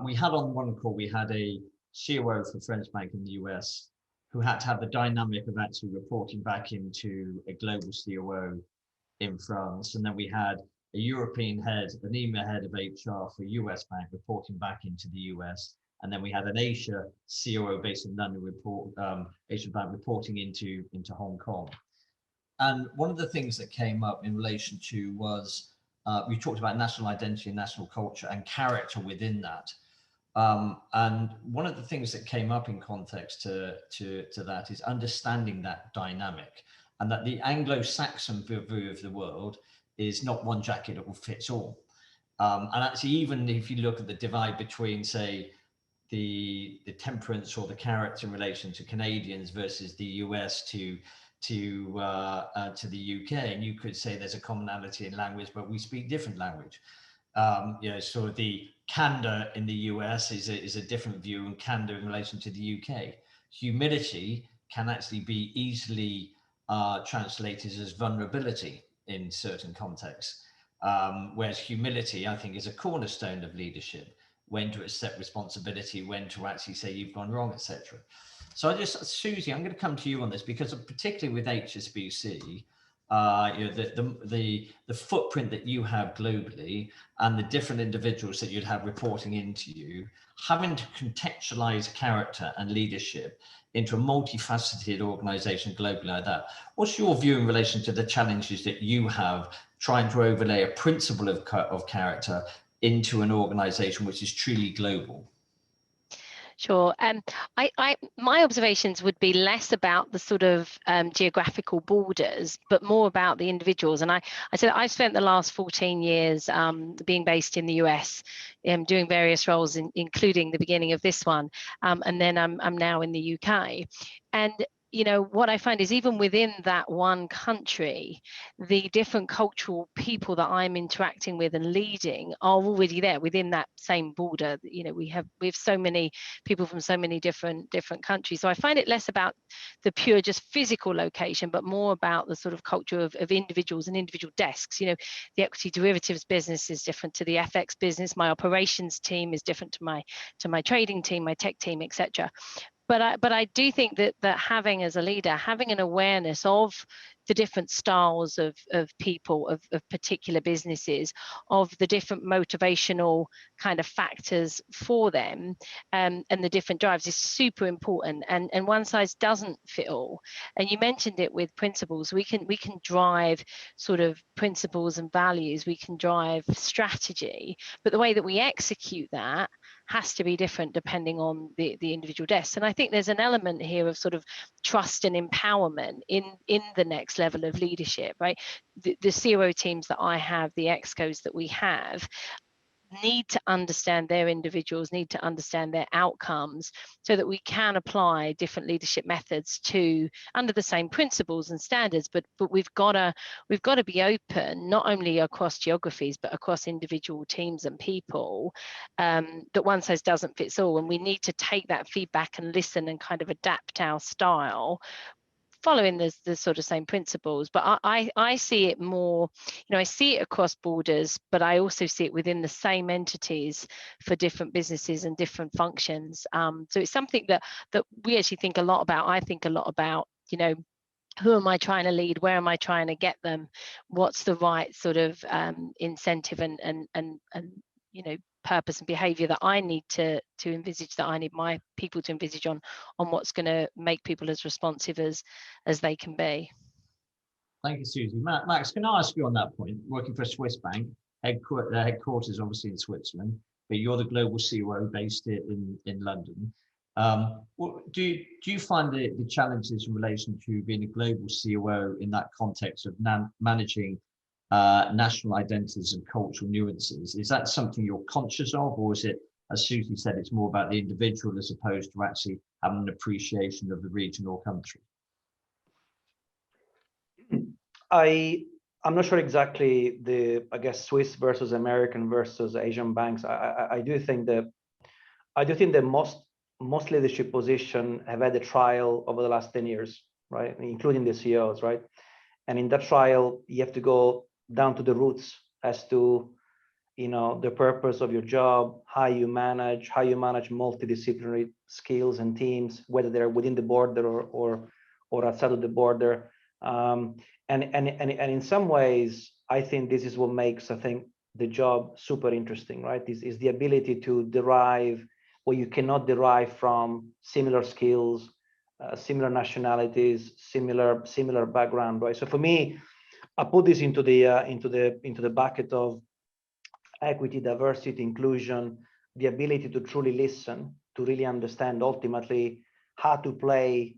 A: we had on one call, we had a COO for French Bank in the US who had to have the dynamic of actually reporting back into a global COO in France. And then we had a European head, an EMEA head of HR for US Bank reporting back into the US. And then we had an Asia COO based in London Asia Bank reporting into Hong Kong. And one of the things that came up in relation to was, we talked about national identity and national culture and character within that. And one of the things that came up in context to that is understanding that dynamic, and that the Anglo-Saxon view of the world is not one jacket that will fit all. And actually, even if you look at the divide between, say, the temperance or the character in relation to Canadians versus the US to the UK, and you could say there's a commonality in language, but we speak different language. Sort of the candor in the US is a different view, and candor in relation to the UK. Humility can actually be easily translated as vulnerability in certain contexts, whereas humility, I think, is a cornerstone of leadership. When to accept responsibility, when to actually say you've gone wrong, etc. So Susie, I'm going to come to you on this, because particularly with HSBC, the footprint that you have globally and the different individuals that you'd have reporting into you, having to contextualize character and leadership into a multifaceted organization globally like that. What's your view in relation to the challenges that you have trying to overlay a principle of character into an organization which is truly global?
C: Sure. My observations would be less about the sort of geographical borders, but more about the individuals. And I said I've spent the last 14 years being based in the US, doing various roles, including the beginning of this one, and then I'm now in the UK. And what I find is, even within that one country, the different cultural people that I'm interacting with and leading are already there within that same border. We have so many people from so many different countries. So I find it less about the pure just physical location, but more about the sort of culture of individuals and individual desks. The equity derivatives business is different to the FX business. My operations team is different to my trading team, my tech team, etc. But I do think that having, as a leader, having an awareness of the different styles of people, of particular businesses, of the different motivational kind of factors for them, and the different drives is super important. And one size doesn't fit all. And you mentioned it with principles. We can drive sort of principles and values. We can drive strategy, but the way that we execute that has to be different depending on the individual desk. And I think there's an element here of sort of trust and empowerment in the next level of leadership, right? The CRO teams that I have, the ExCos that we have, need to understand their individuals, need to understand their outcomes, so that we can apply different leadership methods to under the same principles and standards. But we've got to be open, not only across geographies but across individual teams and people. That one size doesn't fit all, and we need to take that feedback and listen and kind of adapt our style, following the sort of same principles. But I see it more, I see it across borders, but I also see it within the same entities for different businesses and different functions. So it's something that we actually think a lot about. I think a lot about, who am I trying to lead? Where am I trying to get them? What's the right sort of incentive and purpose and behavior that I need to envisage, that I need my people to envisage on what's going to make people as responsive as they can be.
A: Thank you, Susie. Max, can I ask you on that point, working for a Swiss bank, headquarters obviously in Switzerland, but you're the global COO based in London. Do you find the challenges in relation to being a global COO in that context of managing national identities and cultural nuances? Is that something you're conscious of, or is it, as Susie said, it's more about the individual as opposed to actually having an appreciation of the region or country?
D: I'm not sure exactly I guess Swiss versus American versus Asian banks. I do think that most leadership position have had a trial over the last 10 years, right? Including the CEOs, right? And in that trial, you have to go down to the roots as to, the purpose of your job, how you manage multidisciplinary skills and teams, whether they're within the border or outside of the border. And in some ways, I think this is what makes, the job super interesting, right? Is the ability to derive what you cannot derive from similar skills, similar nationalities, similar background, right? So for me, I put this into the bucket of equity, diversity, inclusion, the ability to truly listen, to really understand ultimately how to play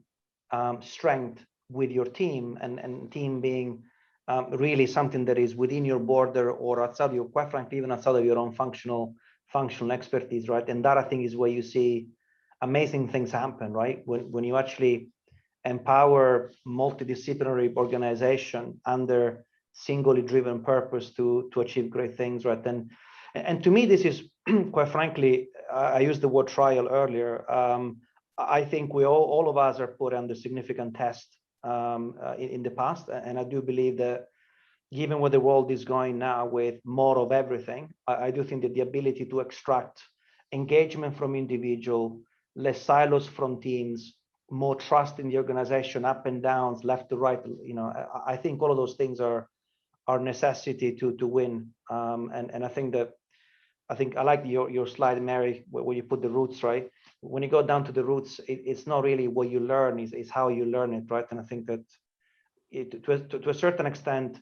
D: strength with your team, and team being really something that is within your border or outside your, quite frankly, even outside of your own functional expertise, right? And that, I think, is where you see amazing things happen, right? When you actually empower multidisciplinary organization under singly driven purpose to achieve great things, right? And to me, this is quite frankly, I used the word trial earlier. I think we all of us are put under significant test in the past, and I do believe that given where the world is going now with more of everything, I do think that the ability to extract engagement from individual, less silos from teams, more trust in the organization, up and downs, left to right, I think all of those things are necessity to win. And I think I like your slide, Mary, where you put the roots, right? When you go down to the roots, it's not really what you learn, it's how you learn it, right? And I think that to a certain extent,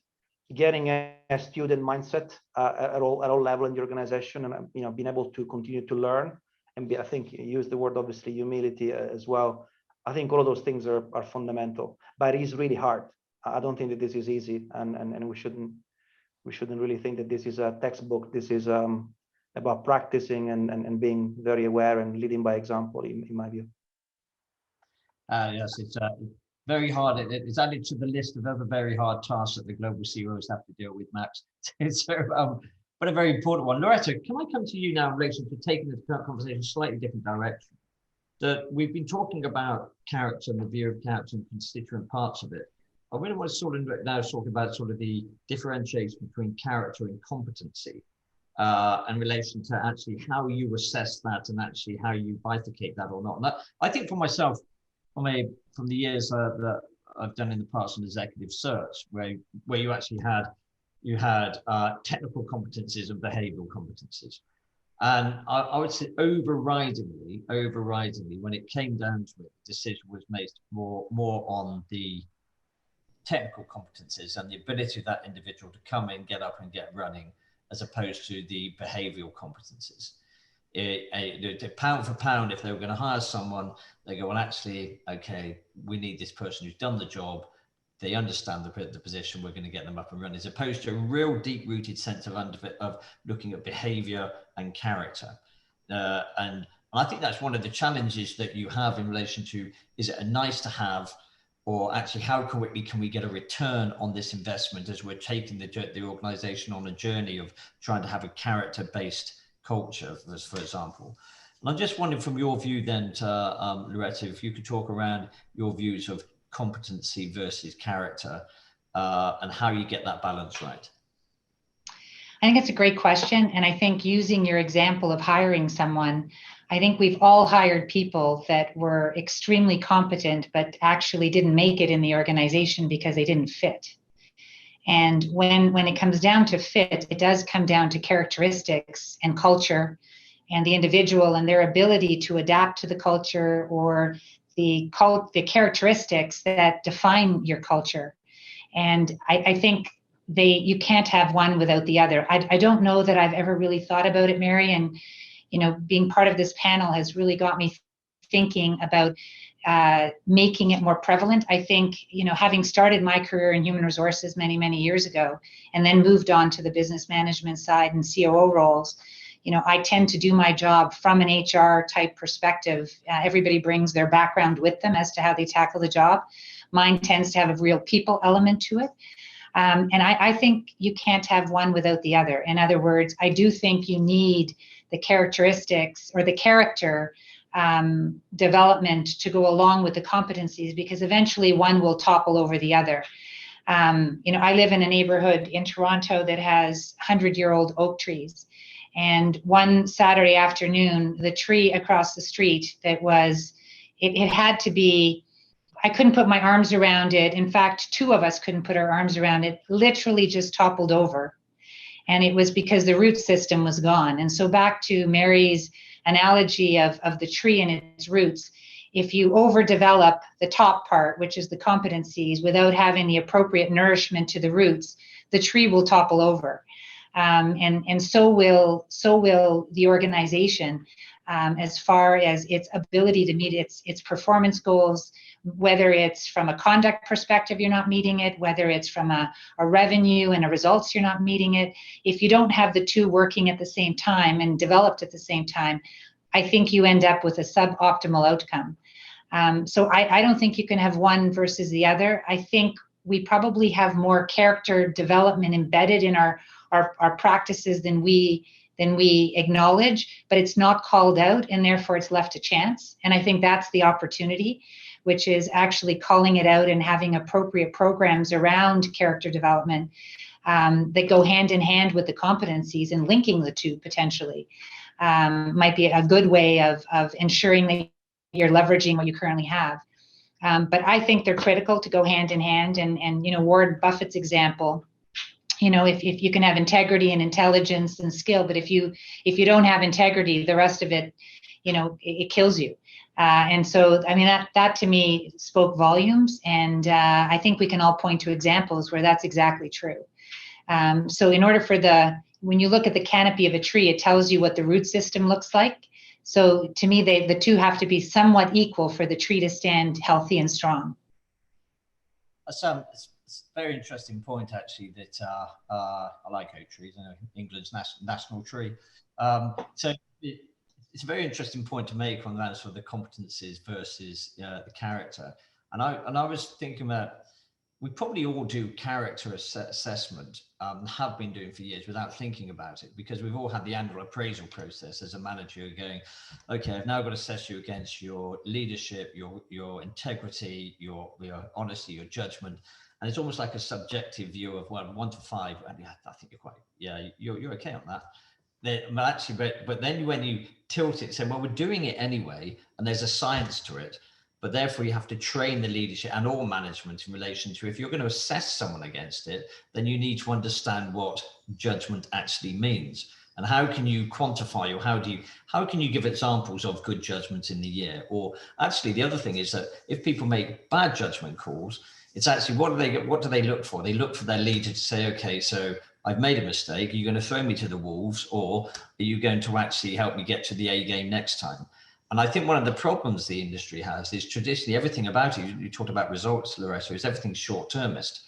D: getting a student mindset at all level in the organization, and being able to continue to learn, and I think you use the word, obviously, humility as well. I think all of those things are fundamental, but it is really hard. I don't think that this is easy, and we shouldn't really think that this is a textbook. This is about practicing and being very aware and leading by example, in my view.
A: Yes, it's very hard. It's added to the list of other very hard tasks that the global CEOs have to deal with, Max. So, but a very important one. Loretta, can I come to you now in relation to taking the current conversation in a slightly different direction? That we've been talking about character and the view of character and constituent parts of it. I really want to now talk about sort of the differentiation between character and competency in relation to actually how you assess that and actually how you bifurcate that or not. And I think for myself, from the years that I've done in the past on executive search, where you actually had technical competencies and behavioral competencies. And I would say overridingly, when it came down to it, the decision was made more on the technical competencies and the ability of that individual to come in, get up and get running, as opposed to the behavioral competencies. Pound for pound, if they were going to hire someone, they go, well, actually, okay, we need this person who's done the job. They understand the position. We're going to get them up and running, as opposed to a real deep-rooted sense of looking at behavior and character. And I think that's one of the challenges that you have in relation to, is it a nice to have, or actually how can we get a return on this investment as we're taking the organization on a journey of trying to have a character-based culture, for example. And I'm just wondering, from your view then, Loretta, if you could talk around your views of competency versus character, and how you get that balance right.
E: I think it's a great question. And I think, using your example of hiring someone, I think we've all hired people that were extremely competent, but actually didn't make it in the organization because they didn't fit. And when it comes down to fit, it does come down to characteristics and culture and the individual and their ability to adapt to the culture, or the characteristics that define your culture. And I think you can't have one without the other. I don't know that I've ever really thought about it, Mary, and being part of this panel has really got me thinking about making it more prevalent. I think, having started my career in human resources many, many years ago, and then moved on to the business management side and COO roles, I tend to do my job from an HR type perspective. Everybody brings their background with them as to how they tackle the job. Mine tends to have a real people element to it. And I think you can't have one without the other. In other words, I do think you need the characteristics or the character development to go along with the competencies, because eventually one will topple over the other. I live in a neighborhood in Toronto that has 100-year-old oak trees. And one Saturday afternoon, the tree across the street it had to be, I couldn't put my arms around it. In fact, two of us couldn't put our arms around it, literally just toppled over. And it was because the root system was gone. And so back to Mary's analogy of the tree and its roots, if you overdevelop the top part, which is the competencies, without having the appropriate nourishment to the roots, the tree will topple over. And so will the organization, as far as its ability to meet its performance goals, whether it's from a conduct perspective, you're not meeting it, whether it's from a revenue and a results, you're not meeting it. If you don't have the two working at the same time and developed at the same time, I think you end up with a suboptimal outcome. So I don't think you can have one versus the other. I think we probably have more character development embedded in our practices than we acknowledge, but it's not called out, and therefore it's left to chance. And I think that's the opportunity, which is actually calling it out and having appropriate programs around character development that go hand in hand with the competencies, and linking the two potentially might be a good way of ensuring that you're leveraging what you currently have. But I think they're critical to go hand in hand. And Warren Buffett's example, if you can have integrity and intelligence and skill, but if you don't have integrity, the rest of it, it kills you. And so, I mean, that to me spoke volumes. And I think we can all point to examples where that's exactly true. So in order when you look at the canopy of a tree, it tells you what the root system looks like. So to me, the two have to be somewhat equal for the tree to stand healthy and strong.
A: It's a very interesting point, actually, that I like oak trees, England's national tree. So it's a very interesting point to make on that, sort of the competencies versus the character. And I was thinking about, we probably all do character assessment, have been doing for years without thinking about it, because we've all had the annual appraisal process as a manager going, okay, I've now got to assess you against your leadership, your integrity, your honesty, your judgment. And it's almost like a subjective view of, well, 1 to 5, and I think you're okay on that. But then when you tilt it, say, well, we're doing it anyway, and there's a science to it, but therefore you have to train the leadership and all management in relation to, if you're going to assess someone against it, then you need to understand what judgment actually means. And how can you quantify, or how can you give examples of good judgments in the year? Or actually, the other thing is that if people make bad judgment calls, it's actually, what do they look for? They look for their leader to say, okay, so I've made a mistake. Are you going to throw me to the wolves, or are you going to actually help me get to the A game next time? And I think one of the problems the industry has is traditionally everything about it. You talked about results, Loretta, is everything short-termist.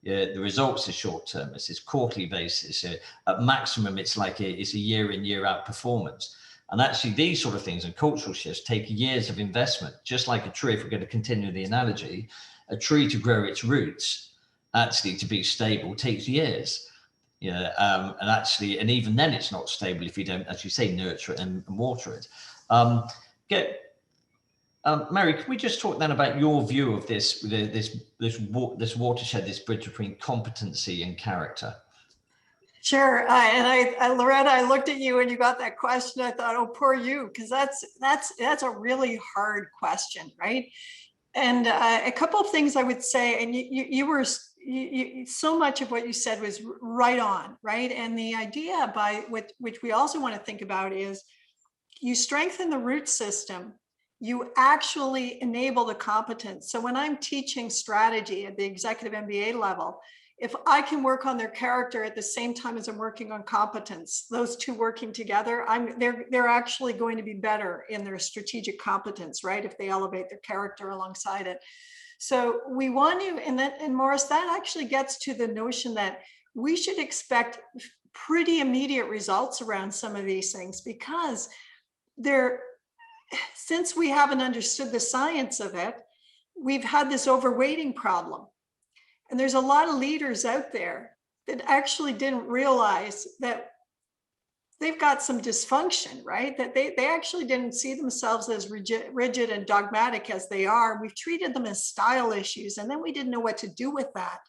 A: The results are short-termist. It's quarterly basis. At maximum, it's a year in, year out performance. And actually, these sort of things and cultural shifts take years of investment. Just like a tree, if we're going to continue the analogy, a tree to grow its roots, actually to be stable, takes years. And even then, it's not stable if you don't, as you say, nurture it and water it. Mary, can we just talk then about your view of this watershed, this bridge between competency and character?
B: Sure. And Loretta, I looked at you and you got that question. I thought, oh, poor you, because that's a really hard question, right? And a couple of things I would say, and you were so much of what you said was right on, right? And the idea which we also want to think about is you strengthen the root system, you actually enable the competence. So when I'm teaching strategy at the executive MBA level, if I can work on their character at the same time as I'm working on competence, those two working together, they're actually going to be better in their strategic competence, right? If they elevate their character alongside it. So we want to, and Maurice, that actually gets to the notion that we should expect pretty immediate results around some of these things, because since we haven't understood the science of it, we've had this overweighting problem. And there's a lot of leaders out there that actually didn't realize that they've got some dysfunction, right? That they actually didn't see themselves as rigid and dogmatic as they are. We've treated them as style issues, and then we didn't know what to do with that.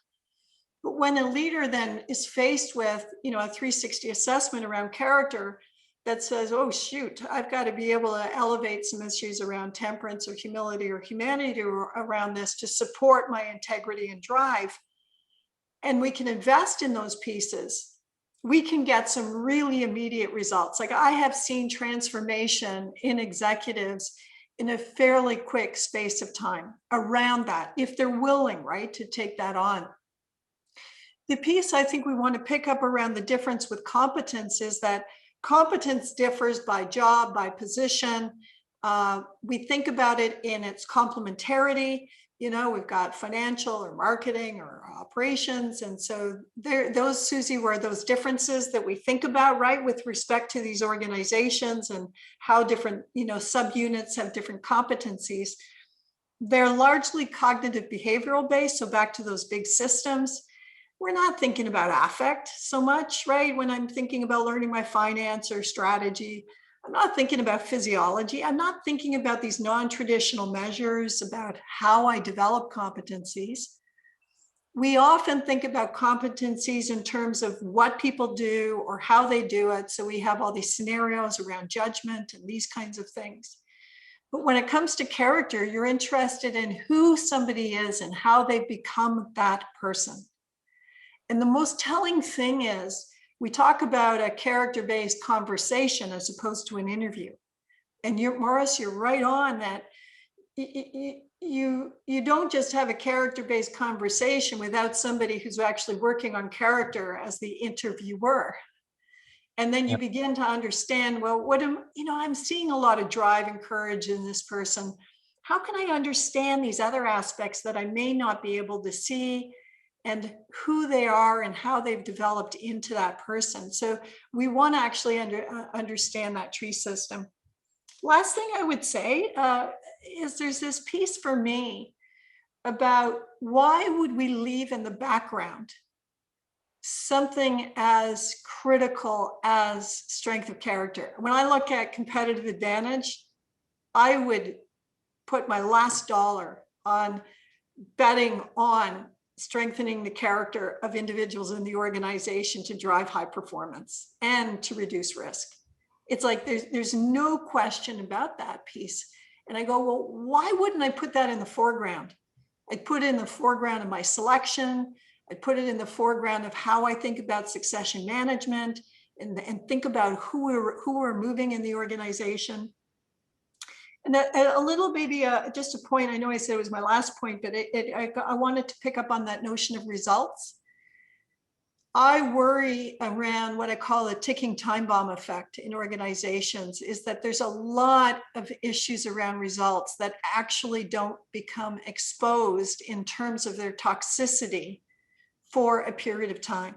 B: But when a leader then is faced with, a 360 assessment around character that says, oh, shoot, I've got to be able to elevate some issues around temperance or humility or humanity around this to support my integrity and drive, and we can invest in those pieces, we can get some really immediate results. Like, I have seen transformation in executives in a fairly quick space of time around that, if they're willing, right, to take that on. The piece I think we want to pick up around the difference with competence is that competence differs by job, by position. We think about it in its complementarity. We've got financial or marketing or operations. And so those, Susie, were those differences that we think about, right, with respect to these organizations and how different, subunits have different competencies. They're largely cognitive behavioral based. So back to those big systems. We're not thinking about affect so much, right? When I'm thinking about learning my finance or strategy, I'm not thinking about physiology. I'm not thinking about these non-traditional measures about how I develop competencies. We often think about competencies in terms of what people do or how they do it. So we have all these scenarios around judgment and these kinds of things. But when it comes to character, you're interested in who somebody is and how they've become that person. And the most telling thing is we talk about a character-based conversation as opposed to an interview. And Maurice, you're right on that. You don't just have a character-based conversation without somebody who's actually working on character as the interviewer. And then you begin to understand, well, I'm seeing a lot of drive and courage in this person. How can I understand these other aspects that I may not be able to see, and who they are and how they've developed into that person? So we want to actually understand that tree system. Last thing I would say is there's this piece for me about why would we leave in the background something as critical as strength of character. When I look at competitive advantage, I would put my last dollar on betting on strengthening the character of individuals in the organization to drive high performance and to reduce risk. It's like there's no question about that piece. And I go, well, why wouldn't I put that in the foreground? I'd put it in the foreground of my selection. I'd put it in the foreground of how I think about succession management and think about who we're moving in the organization. And a little maybe just a point, I know I said it was my last point, but I wanted to pick up on that notion of results. I worry around what I call a ticking time bomb effect in organizations, is that there's a lot of issues around results that actually don't become exposed in terms of their toxicity for a period of time.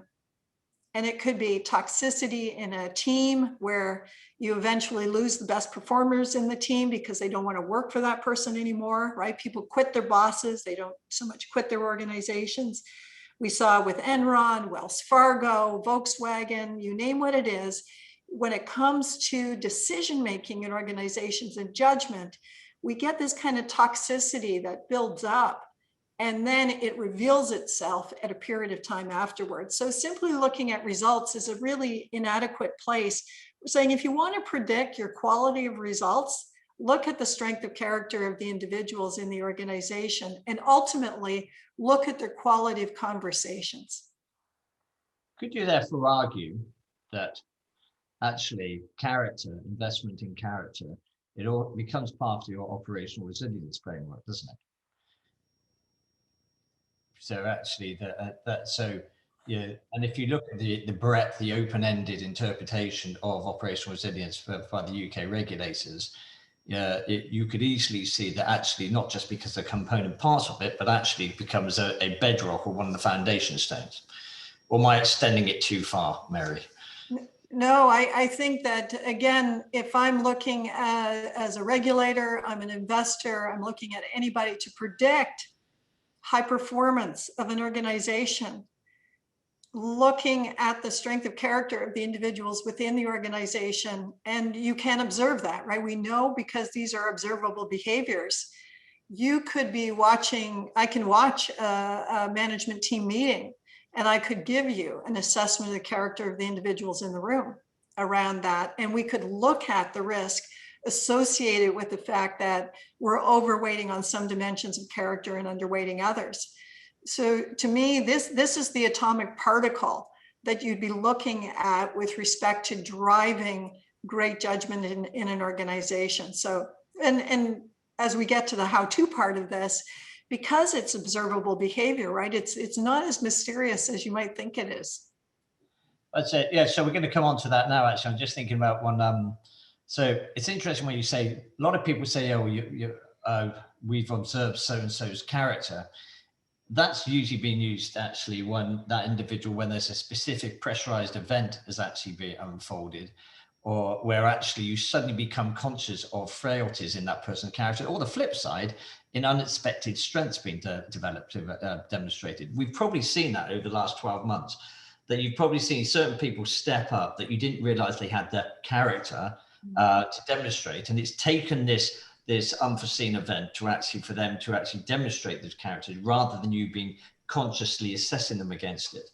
B: And it could be toxicity in a team where you eventually lose the best performers in the team because they don't want to work for that person anymore, right? People quit their bosses. They don't so much quit their organizations. We saw with Enron, Wells Fargo, Volkswagen, you name what it is. When it comes to decision-making in organizations and judgment, we get this kind of toxicity that builds up, and then it reveals itself at a period of time afterwards. So simply looking at results is a really inadequate place. We're saying if you want to predict your quality of results, look at the strength of character of the individuals in the organization, and ultimately look at their quality of conversations.
A: Could you therefore argue that actually character, investment in character, it all becomes part of your operational resilience framework, doesn't it? So actually and if you look at the breadth, the open-ended interpretation of operational resilience by the UK regulators, you could easily see that actually not just because a component part of it, but actually becomes a bedrock or one of the foundation stones. Or am I extending it too far, Mary?
B: No, I think that, again, if I'm looking as a regulator, I'm an investor, I'm looking at anybody to predict high performance of an organization, looking at the strength of character of the individuals within the organization, and you can observe that, right? We know because these are observable behaviors. You could be watching, I can watch a management team meeting, and I could give you an assessment of the character of the individuals in the room around that. And we could look at the risk associated with the fact that we're overweighting on some dimensions of character and underweighting others. So to me, this is the atomic particle that you'd be looking at with respect to driving great judgment in an organization. So, and as we get to the how-to part of this, because it's observable behavior, right? It's not as mysterious as you might think it is.
A: That's it. Yeah. So we're going to come on to that now. Actually, I'm just thinking about one. So it's interesting when you say, a lot of people say, oh, we've observed so-and-so's character. That's usually being used actually when that individual, when there's a specific pressurized event has actually been unfolded, or where actually you suddenly become conscious of frailties in that person's character, or the flip side, in unexpected strengths being developed, demonstrated. We've probably seen that over the last 12 months, that you've probably seen certain people step up that you didn't realize they had that character to demonstrate. And it's taken this unforeseen event for them to actually demonstrate those characters rather than you being consciously assessing them against it.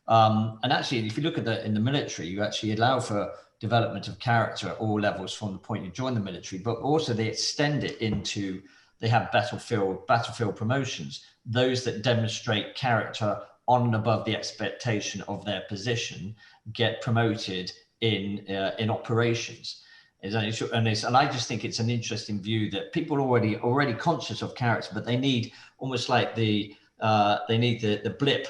A: And actually, if you look at that in the military, you actually allow for development of character at all levels from the point you join the military, but also they extend it into, they have battlefield promotions, those that demonstrate character on and above the expectation of their position get promoted in operations. And I just think it's an interesting view that people are already conscious of character, but they need almost like the blip,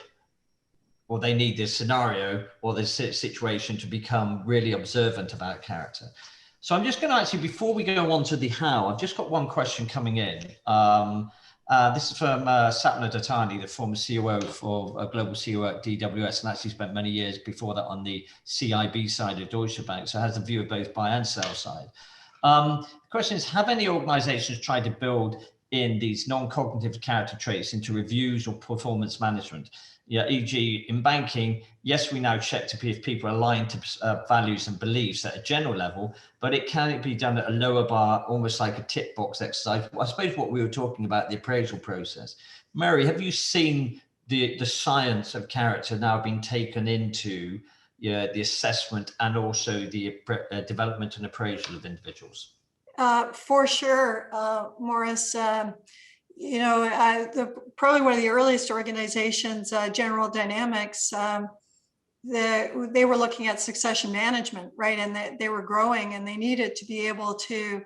A: or they need this scenario or this situation to become really observant about character. So I'm just going to actually, before we go on to the how, I've just got one question coming in. This is from Sapna Dattani, the former COO for global COO at DWS, and actually spent many years before that on the CIB side of Deutsche Bank, so has a view of both buy and sell side. The question is, have any organizations tried to build in these non-cognitive character traits into reviews or performance management? Yeah, e.g. in banking, yes, we now check to see if people are aligned to values and beliefs at a general level, but it can be done at a lower bar, almost like a tick box exercise. I suppose what we were talking about, the appraisal process. Mary, have you seen the science of character now being taken into the assessment and also the development and appraisal of individuals?
B: For sure, Maurice. Probably one of the earliest organizations, General Dynamics, they were looking at succession management, right? And they were growing, and they needed to be able to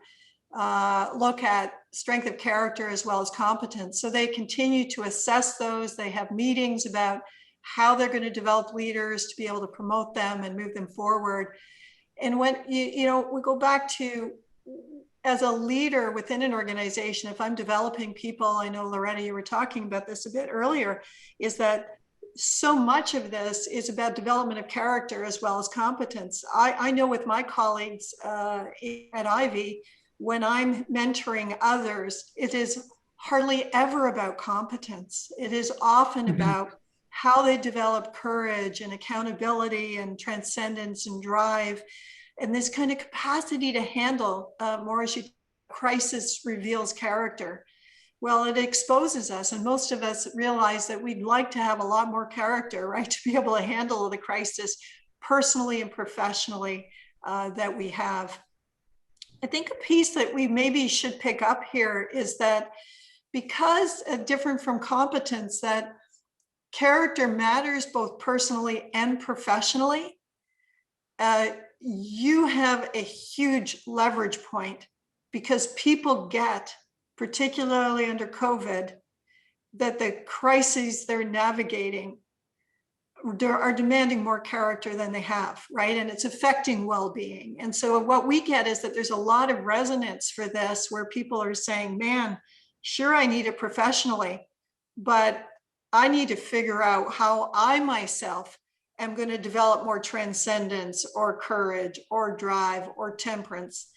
B: look at strength of character as well as competence. So they continue to assess those. They have meetings about how they're going to develop leaders to be able to promote them and move them forward. And when we go back to, as a leader within an organization, if I'm developing people, I know, Loretta, you were talking about this a bit earlier, is that so much of this is about development of character as well as competence. I know with my colleagues at Ivy, when I'm mentoring others, it is hardly ever about competence. It is often about how they develop courage and accountability and transcendence and drive. And this kind of capacity to handle, Maurice, crisis reveals character. Well, it exposes us, and most of us realize that we'd like to have a lot more character, right, to be able to handle the crisis personally and professionally that we have. I think a piece that we maybe should pick up here is that because different from competence, that character matters both personally and professionally. You have a huge leverage point because people get, particularly under COVID, that the crises they're navigating are demanding more character than they have, right? And it's affecting well-being. And so what we get is that there's a lot of resonance for this, where people are saying, man, sure, I need it professionally, but I need to figure out how I myself am going to develop more transcendence or courage or drive or temperance.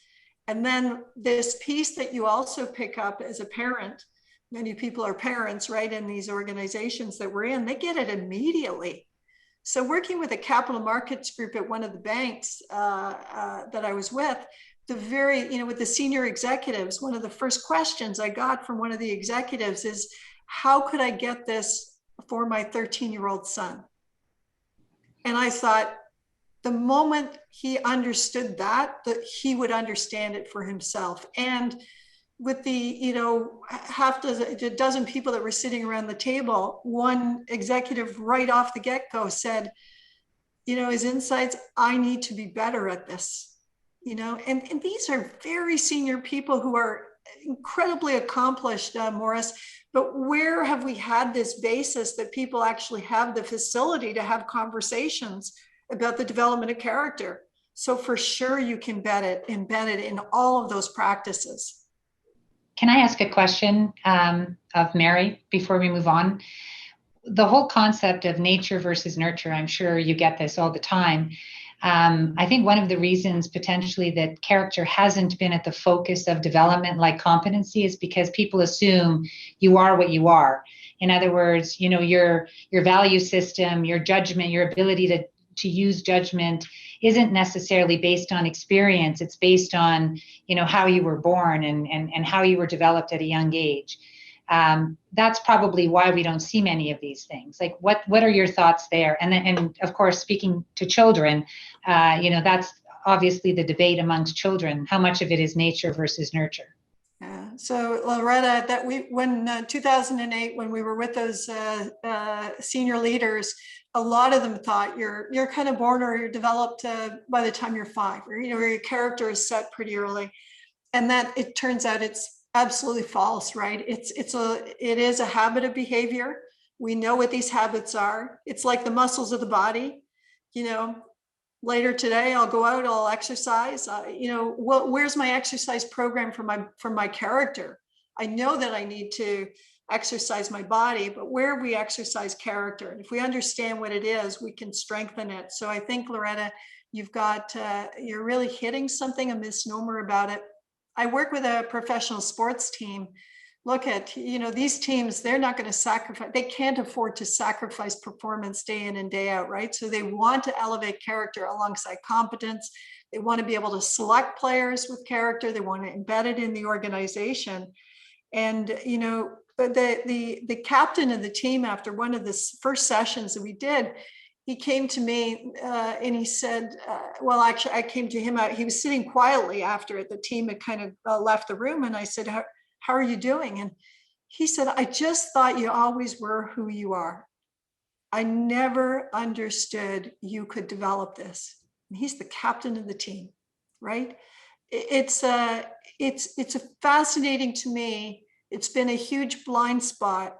B: And then this piece that you also pick up as a parent, many people are parents, right? In these organizations that we're in, they get it immediately. So working with a capital markets group at one of the banks that I was with, with the senior executives, one of the first questions I got from one of the executives is, how could I get this for my 13-year-old son? And I thought, the moment he understood that he would understand it for himself. And with the, half dozen people that were sitting around the table, one executive right off the get-go said, his insights, I need to be better at this, and these are very senior people who are incredibly accomplished, Maurice, but where have we had this basis that people actually have the facility to have conversations about the development of character? So for sure you can embed it in all of those practices.
E: Can I ask a question of Mary before we move on? The whole concept of nature versus nurture, I'm sure you get this all the time. I think one of the reasons potentially that character hasn't been at the focus of development like competency is because people assume you are what you are. In other words, your value system, your judgment, your ability to use judgment isn't necessarily based on experience. It's based on, how you were born and how you were developed at a young age. That's probably why we don't see many of these things. Like, what are your thoughts there? And of course, speaking to children, that's obviously the debate amongst children. How much of it is nature versus nurture?
B: Yeah. So Loretta, when 2008, when we were with those senior leaders, a lot of them thought you're kind of born or you're developed by the time you're 5, or your character is set pretty early, and that it turns out it's absolutely false, right? It is a habit of behavior. We know what these habits are. It's like the muscles of the body. Later today, I'll go out, I'll exercise. Where's my exercise program for my character? I know that I need to exercise my body, but where we exercise character, and if we understand what it is, we can strengthen it. So I think, Loretta, you're really hitting something, a misnomer about it. I work with a professional sports team. Look at, these teams, they're not going to sacrifice, they can't afford to sacrifice performance day in and day out, right? So they want to elevate character alongside competence. They want to be able to select players with character. They want to embed it in the organization. And, the captain of the team, after one of the first sessions that we did, he came to me and he said, well, actually, I came to him. He was sitting quietly after the team had kind of left the room. And I said, how are you doing? And he said, I just thought you always were who you are. I never understood you could develop this. And he's the captain of the team, right? It's fascinating to me. It's been a huge blind spot.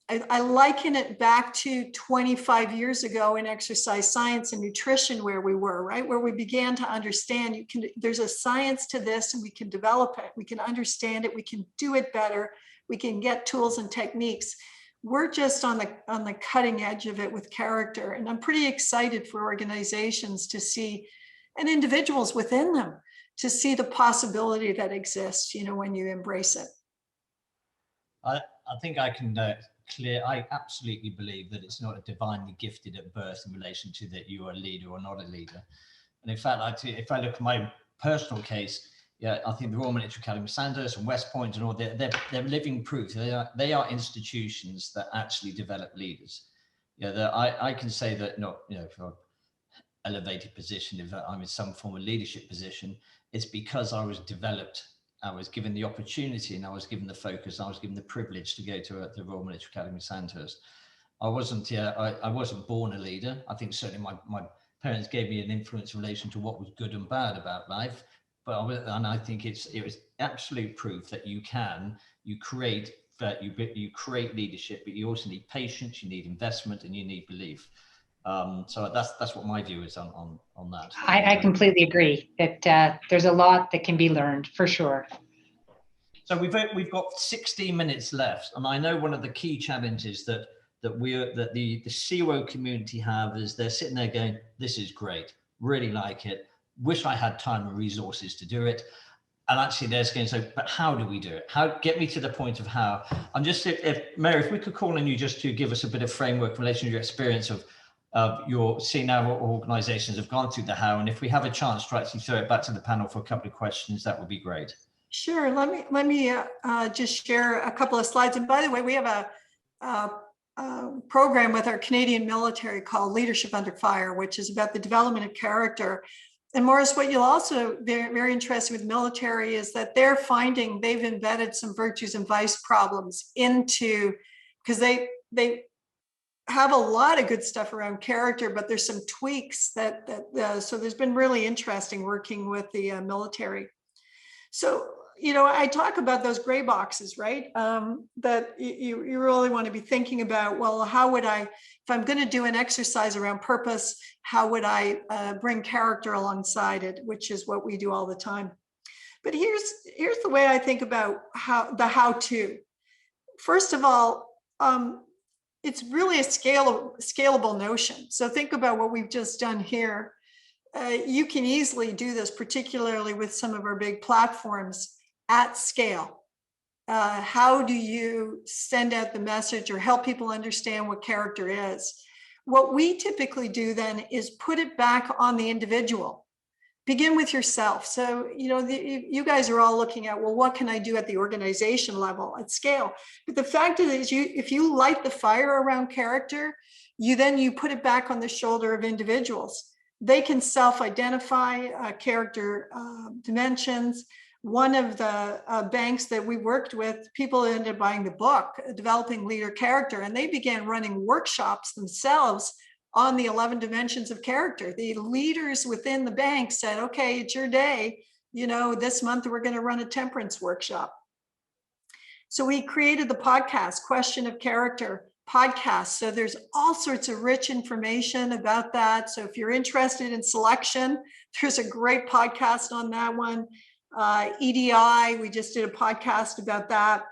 B: I liken it back to 25 years ago in exercise science and nutrition, where we were, right? Where we began to understand there's a science to this, and we can develop it. We can understand it. We can do it better. We can get tools and techniques. We're just on the cutting edge of it with character. And I'm pretty excited for organizations to see, and individuals within them, to see the possibility that exists, when you embrace it.
A: I think I can I absolutely believe that it's not a divinely gifted at birth in relation to that you are a leader or not a leader. And in fact, if I look at my personal case, I think the Royal Military Academy, Sandhurst and West Point and all, they're living proof. They are institutions that actually develop leaders. I can say that, elevated position, if I'm in some form of leadership position, it's because I was developed, I was given the opportunity, and I was given the focus, I was given the privilege to go to the Royal Military Academy Sandhurst. I wasn't born a leader. I think certainly my parents gave me an influence in relation to what was good and bad about life. And I think it was absolute proof that you create leadership, but you also need patience, you need investment, and you need belief. So that's what my view is on that.
E: I completely agree that there's a lot that can be learned for sure.
A: So we've got 16 minutes left, and I know one of the key challenges that the COO community have is they're sitting there going, "This is great, really like it. Wish I had time and resources to do it." And actually, they're going, "So, but how do we do it? How get me to the point of how?" I'm just Mary, if we could call on you just to give us a bit of framework in relation to your experience of your seeing how organizations have gone through the how, and if we have a chance to actually throw it back to the panel for a couple of questions, that would be great.
B: Sure. Let me just share a couple of slides. And by the way, we have a program with our Canadian military called Leadership Under Fire, which is about the development of character. And Maurice, what you'll also be very interested with military is that they're finding they've embedded some virtues and vice problems into, because they have a lot of good stuff around character, but there's some tweaks so there's been really interesting working with the military. So, I talk about those gray boxes, right? That you really want to be thinking about, well, how would I, if I'm going to do an exercise around purpose, how would I bring character alongside it, which is what we do all the time. But here's the way I think about how-to. First of all, it's really a scalable notion. So think about what we've just done here. You can easily do this, particularly with some of our big platforms at scale. How do you send out the message or help people understand what character is? What we typically do then is put it back on the individual. Begin with yourself. So, you guys are all looking at, well, what can I do at the organization level at scale? But the fact is, if you light the fire around character, you put it back on the shoulder of individuals. They can self-identify character dimensions. One of the banks that we worked with, people ended up buying the book, Developing Leader Character, and they began running workshops themselves on the 11 dimensions of character. The leaders within the bank said, okay, it's your day. This month we're going to run a temperance workshop. So we created the podcast, Question of Character podcast. So there's all sorts of rich information about that. So if you're interested in selection, there's a great podcast on that one. EDI, we just did a podcast about that.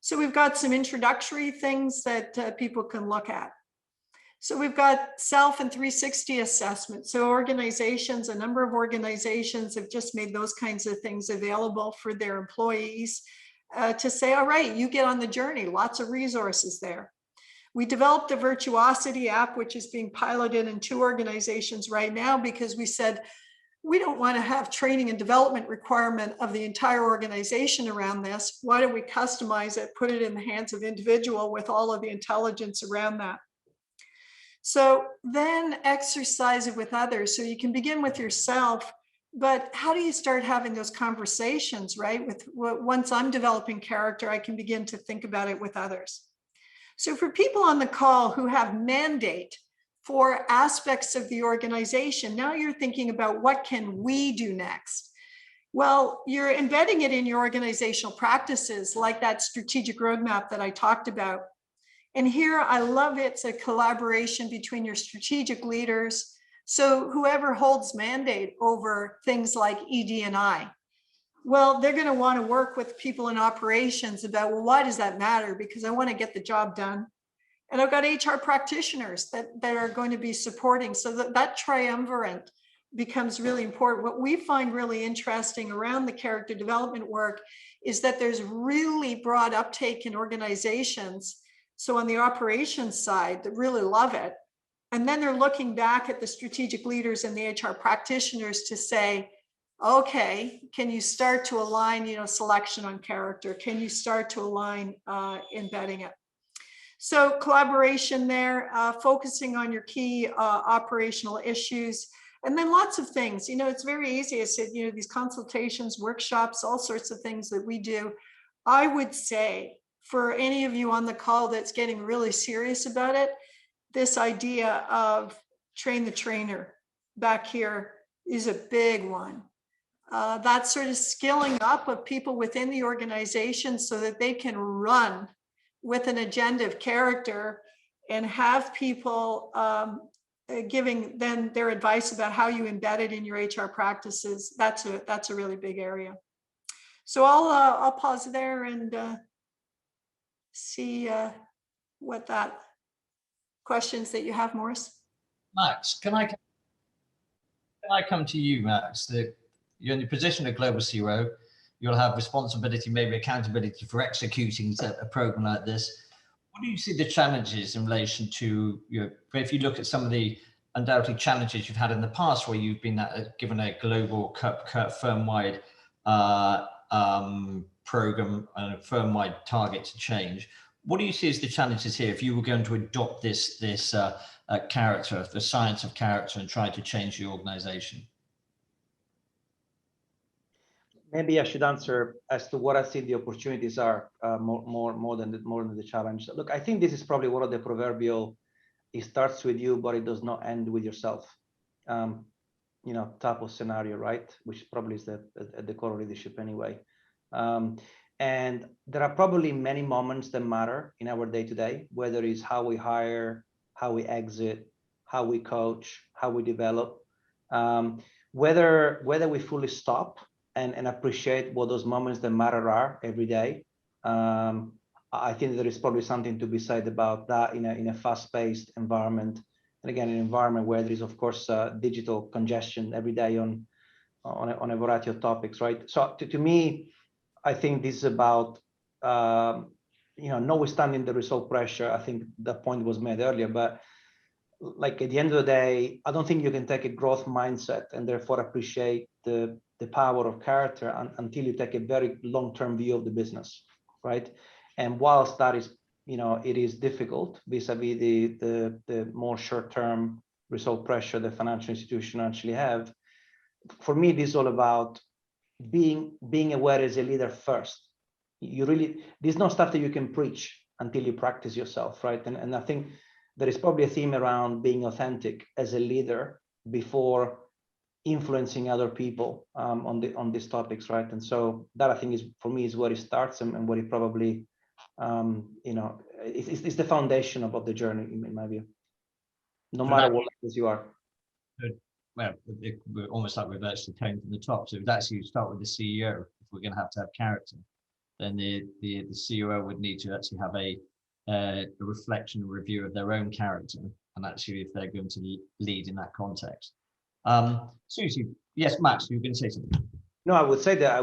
B: So we've got some introductory things that people can look at. So we've got self and 360 assessment. So a number of organizations have just made those kinds of things available for their employees to say, all right, you get on the journey, lots of resources there. We developed a Virtuosity app, which is being piloted in 2 organizations right now, because we said, we don't want to have training and development requirement of the entire organization around this. Why don't we customize it, put it in the hands of individual with all of the intelligence around that? So then exercise it with others. So you can begin with yourself, but how do you start having those conversations, right? Once I'm developing character, I can begin to think about it with others. So for people on the call who have mandate for aspects of the organization, now you're thinking about what can we do next? Well, you're embedding it in your organizational practices, like that strategic roadmap that I talked about. And here I love it's a collaboration between your strategic leaders. So whoever holds mandate over things like ED&I, well, they're going to want to work with people in operations about, well, why does that matter? Because I want to get the job done. And I've got HR practitioners that are going to be supporting. So that triumvirate becomes really important. What we find really interesting around the character development work is that there's really broad uptake in organizations. So on the operations side, they really love it. And then they're looking back at the strategic leaders and the HR practitioners to say, okay, can you start to align, selection on character? Can you start to align embedding it? So collaboration there, focusing on your key operational issues. And then lots of things, it's very easy. I said, these consultations, workshops, all sorts of things that we do. I would say for any of you on the call that's getting really serious about it, this idea of train the trainer back here is a big one. That sort of skilling up of people within the organization so that they can run with an agenda of character and have people giving then their advice about how you embed it in your HR practices. That's a really big area. So I'll pause there and see what that questions that you have, Morris.
A: Max, can I come to you, Max? You're in the position of global CRO. You'll have responsibility, maybe accountability for executing a program like this. What do you see the challenges in relation to if you look at some of the undoubtedly challenges you've had in the past where you've been given a global firm-wide program and a firm-wide target to change? What do you see as the challenges here if you were going to adopt this character, the science of character, and try to change the organization?
D: Maybe I should answer as to what I see the opportunities are more than the challenge. Look, I think this is probably one of the proverbial, it starts with you, but it does not end with yourself. Type of scenario, right? Which probably is at the core of leadership anyway. And there are probably many moments that matter in our day-to-day, whether it's how we hire, how we exit, how we coach, how we develop, whether we fully stop and appreciate what those moments that matter are every day. I think there is probably something to be said about that in a fast-paced environment, and again, an environment where there is, of course, digital congestion every day on a variety of topics, right? So to me, I think this is about notwithstanding the result pressure. I think that point was made earlier, but like at the end of the day, I don't think you can take a growth mindset and therefore appreciate the power of character until you take a very long-term view of the business, right? And whilst that is, it is difficult vis-a-vis the more short-term result pressure the financial institution actually have, for me, this is all about being aware as a leader first. There's no stuff that you can preach until you practice yourself, right? And I think there is probably a theme around being authentic as a leader before influencing other people on these topics, right? And so that, I think, is for me is where it starts and what it probably it's the foundation of the journey in my view, no matter what levels you are.
A: Well, we're almost like reverse the tone from the top. So if that's you start with the CEO, if we're going to have character, then the CEO would need to actually have a reflection and review of their own character, and actually if they're going to lead in that context. Susie, yes, Max, you were going to say something.
D: No, I would say I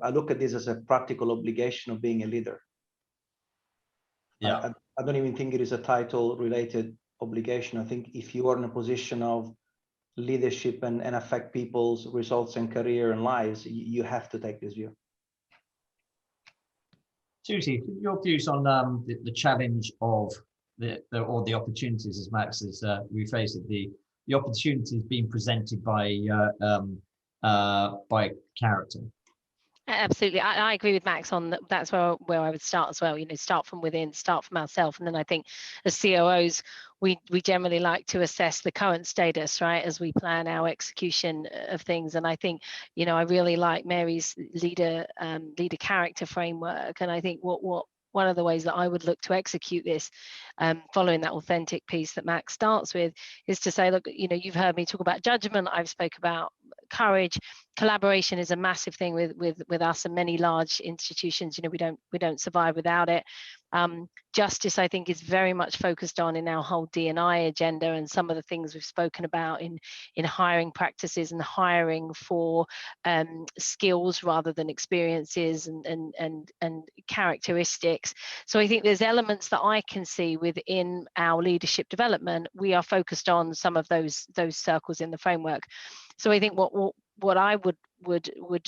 D: look at this as a practical obligation of being a leader.
A: Yeah,
D: I don't even think it is a title related obligation. I think if you are in a position of leadership and affect people's results and career and lives, you have to take this view.
A: Susie, your views on the challenge of or the opportunities, as Max has rephrased it, the opportunities being presented by character.
C: Absolutely, I agree with Max on that. That's where I would start as well. Start from within, start from ourselves, and then I think as COOs, we generally like to assess the current status, right, as we plan our execution of things. And I think I really like Mary's leader character framework, and I think what one of the ways that I would look to execute this, following that authentic piece that Max starts with, is to say, look, you've heard me talk about judgment. I've spoke about courage. Collaboration is a massive thing with us and many large institutions. We don't survive without it. Justice, I think, is very much focused on in our whole D&I agenda, and some of the things we've spoken about in hiring practices and hiring for skills rather than experiences and characteristics. So I think there's elements that I can see within our leadership development. We are focused on some of those circles in the framework. So I think what what I would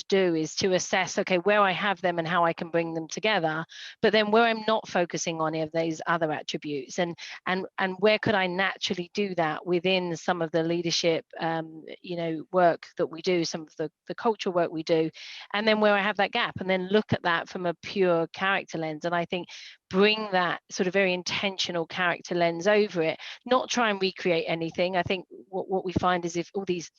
C: do is to assess, okay, where I have them and how I can bring them together, but then where I'm not focusing on any of these other attributes, and where could I naturally do that within some of the leadership work that we do, some of the cultural work we do, and then where I have that gap, and then look at that from a pure character lens. And I think bring that sort of very intentional character lens over it, not try and recreate anything. I think what we find is if all these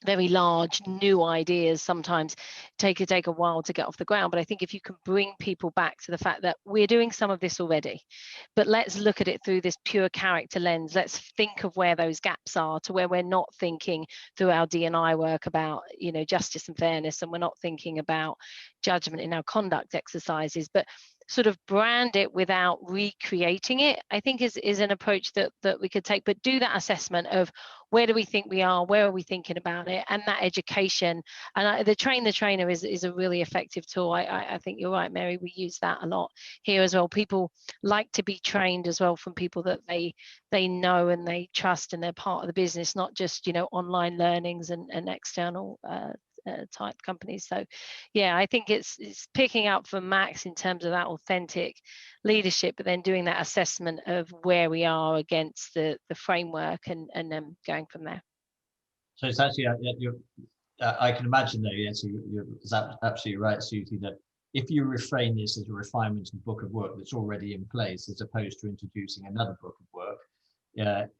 C: very large new ideas sometimes take a while to get off the ground, but I think if you can bring people back to the fact that we're doing some of this already, but let's look at it through this pure character lens, let's think of where those gaps are, to where we're not thinking through our D&I work about justice and fairness, and we're not thinking about judgment in our conduct exercises, but sort of brand it without recreating it, I think is an approach that we could take. But do that assessment of where do we think we are, where are we thinking about it, and that education. And the train the trainer is a really effective tool. I think you're right, Mary, we use that a lot here as well. People like to be trained as well from people that they know and they trust, and they're part of the business, not just online learnings and external type companies. So yeah, I think it's picking up from Max in terms of that authentic leadership, but then doing that assessment of where we are against the framework, and then going from there.
A: So it's actually I can imagine that, yes, you're absolutely right, Susie, that if you reframe this as a refinement of book of work that's already in place, as opposed to introducing another book of work,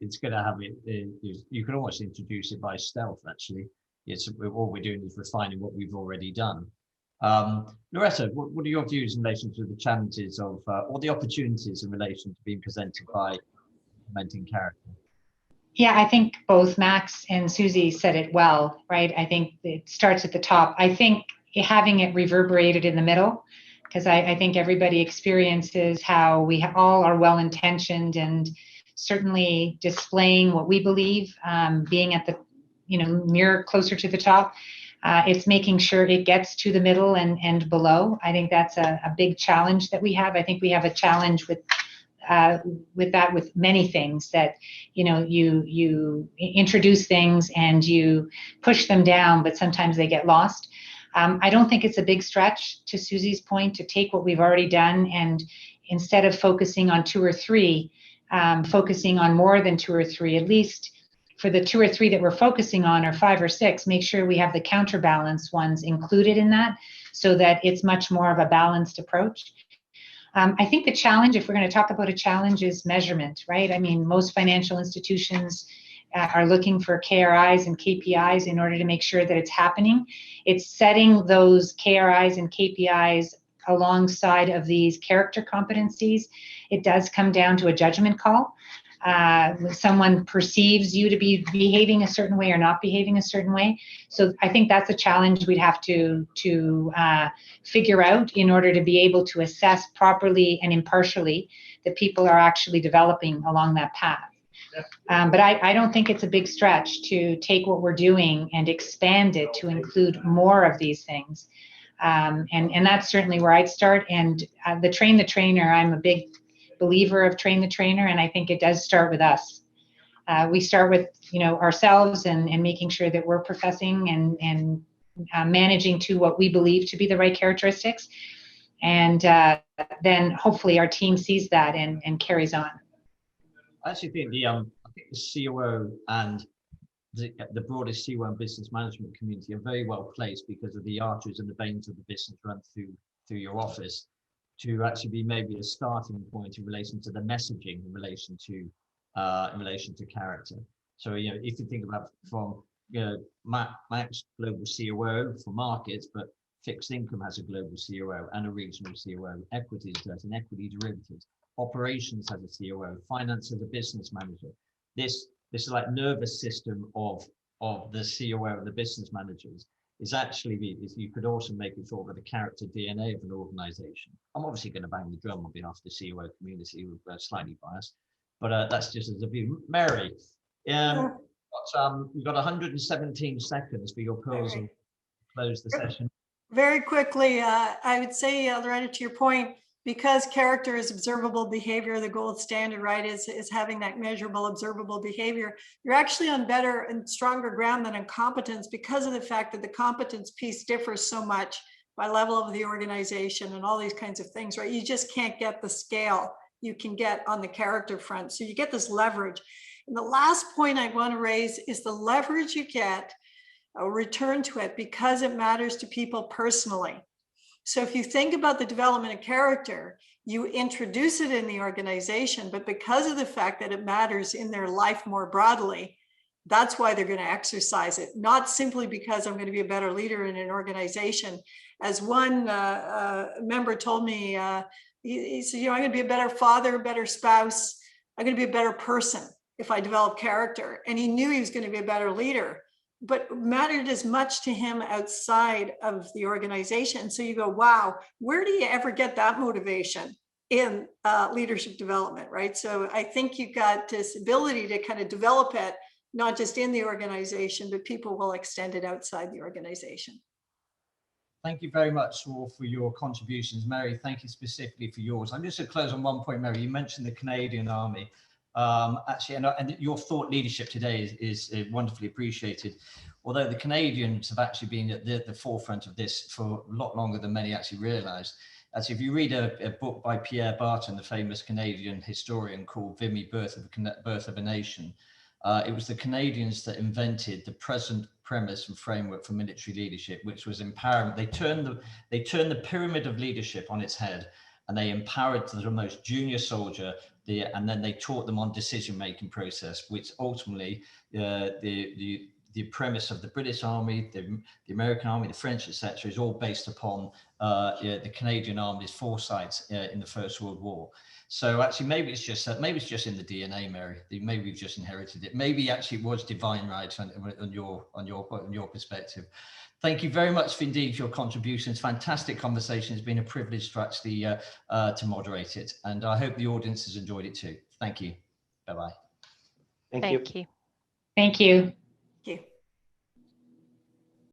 A: it's going to have it. You can almost introduce it by stealth, actually. All we're doing is refining what we've already done. Loretta, what are your views in relation to the challenges of, or the opportunities in relation to being presented by implementing character?
E: Yeah, I think both Max and Susie said it well, right? I think it starts at the top. I think having it reverberated in the middle, because I think everybody experiences how we all are well-intentioned, and certainly displaying what we believe, being at the near closer to the top. It's making sure it gets to the middle and below. I think that's a big challenge that we have. I think we have a challenge with that with many things, that you introduce things and you push them down, but sometimes they get lost. I don't think it's a big stretch, to Susie's point, to take what we've already done, and instead of focusing on 2 or 3, focusing on more than 2 or 3, at least for the 2 or 3 that we're focusing on, or 5 or 6, make sure we have the counterbalance ones included in that, so that it's much more of a balanced approach. I think the challenge, if we're going to talk about a challenge, is measurement, right? I mean, most financial institutions are looking for KRIs and KPIs in order to make sure that it's happening. It's setting those KRIs and KPIs alongside of these character competencies. It does come down to a judgment call. When someone perceives you to be behaving a certain way or not behaving a certain way. So I think that's a challenge we'd have to figure out in order to be able to assess properly and impartially that people are actually developing along that path. But I don't think it's a big stretch to take what we're doing and expand it to include more of these things. And that's certainly where I'd start. And the train the trainer, I'm a big believer of train the trainer, and I think it does start with us. We start with ourselves and making sure that we're professing and managing to what we believe to be the right characteristics, and then hopefully our team sees that and carries on.
A: I actually think the COO and the broader COO and business management community are very well placed, because of the arteries and the veins of the business run through your office, to actually be maybe a starting point in relation to the messaging in relation to character. So if you think about from Max global COO for markets, but fixed income has a global COO and a regional COO, equities does, and equity derivatives, operations has a COO, finance has a business manager. This is like nervous system of the COO and the business managers is actually, you could also make it sort of the character DNA of an organization. I'm obviously going to bang the drum on behalf of the COO community, we're slightly biased, but that's just as a view. Mary, we've got 117 seconds for your pearls and close the session.
B: Very quickly, I would say, Loretta, to your point, because character is observable behavior, the gold standard, right, is having that measurable, observable behavior, you're actually on better and stronger ground than in competence because of the fact that the competence piece differs so much by level of the organization and all these kinds of things, right? You just can't get the scale you can get on the character front. So you get this leverage. And the last point I want to raise is the leverage you get, I'll return to it, because it matters to people personally. So if you think about the development of character, you introduce it in the organization, but because of the fact that it matters in their life more broadly, that's why they're going to exercise it, not simply because I'm going to be a better leader in an organization. As one member told me, he said, I'm going to be a better father, a better spouse. I'm going to be a better person if I develop character. And he knew he was going to be a better leader, but it mattered as much to him outside of the organization. So you go, wow, where do you ever get that motivation in leadership development, right? So I think you've got this ability to kind of develop it, not just in the organization, but people will extend it outside the organization.
A: Thank you very much all for your contributions. Mary, thank you specifically for yours. I'm just going to close on one point, Mary. You mentioned the Canadian Army. Actually, and your thought leadership today is wonderfully appreciated. Although the Canadians have actually been at the forefront of this for a lot longer than many actually realize. As if you read a book by Pierre Barton, the famous Canadian historian, called Vimy, Birth of a Nation, it was the Canadians that invented the present premise and framework for military leadership, which was empowerment. They turned the pyramid of leadership on its head, and they empowered the most junior soldier, and then they taught them on decision-making process, which ultimately the premise of the British Army, the American Army, the French, etc., is all based upon the Canadian Army's foresight in the First World War. So actually, maybe it's just in the DNA, Mary. Maybe we've just inherited it. Maybe actually it was divine right on your perspective. Thank you very much indeed for your contributions. Fantastic conversation. It's been a privilege to actually to moderate it, and I hope the audience has enjoyed it too. Thank you. Bye bye.
D: Thank you.
C: Thank you.
E: Thank you.
B: Thank you.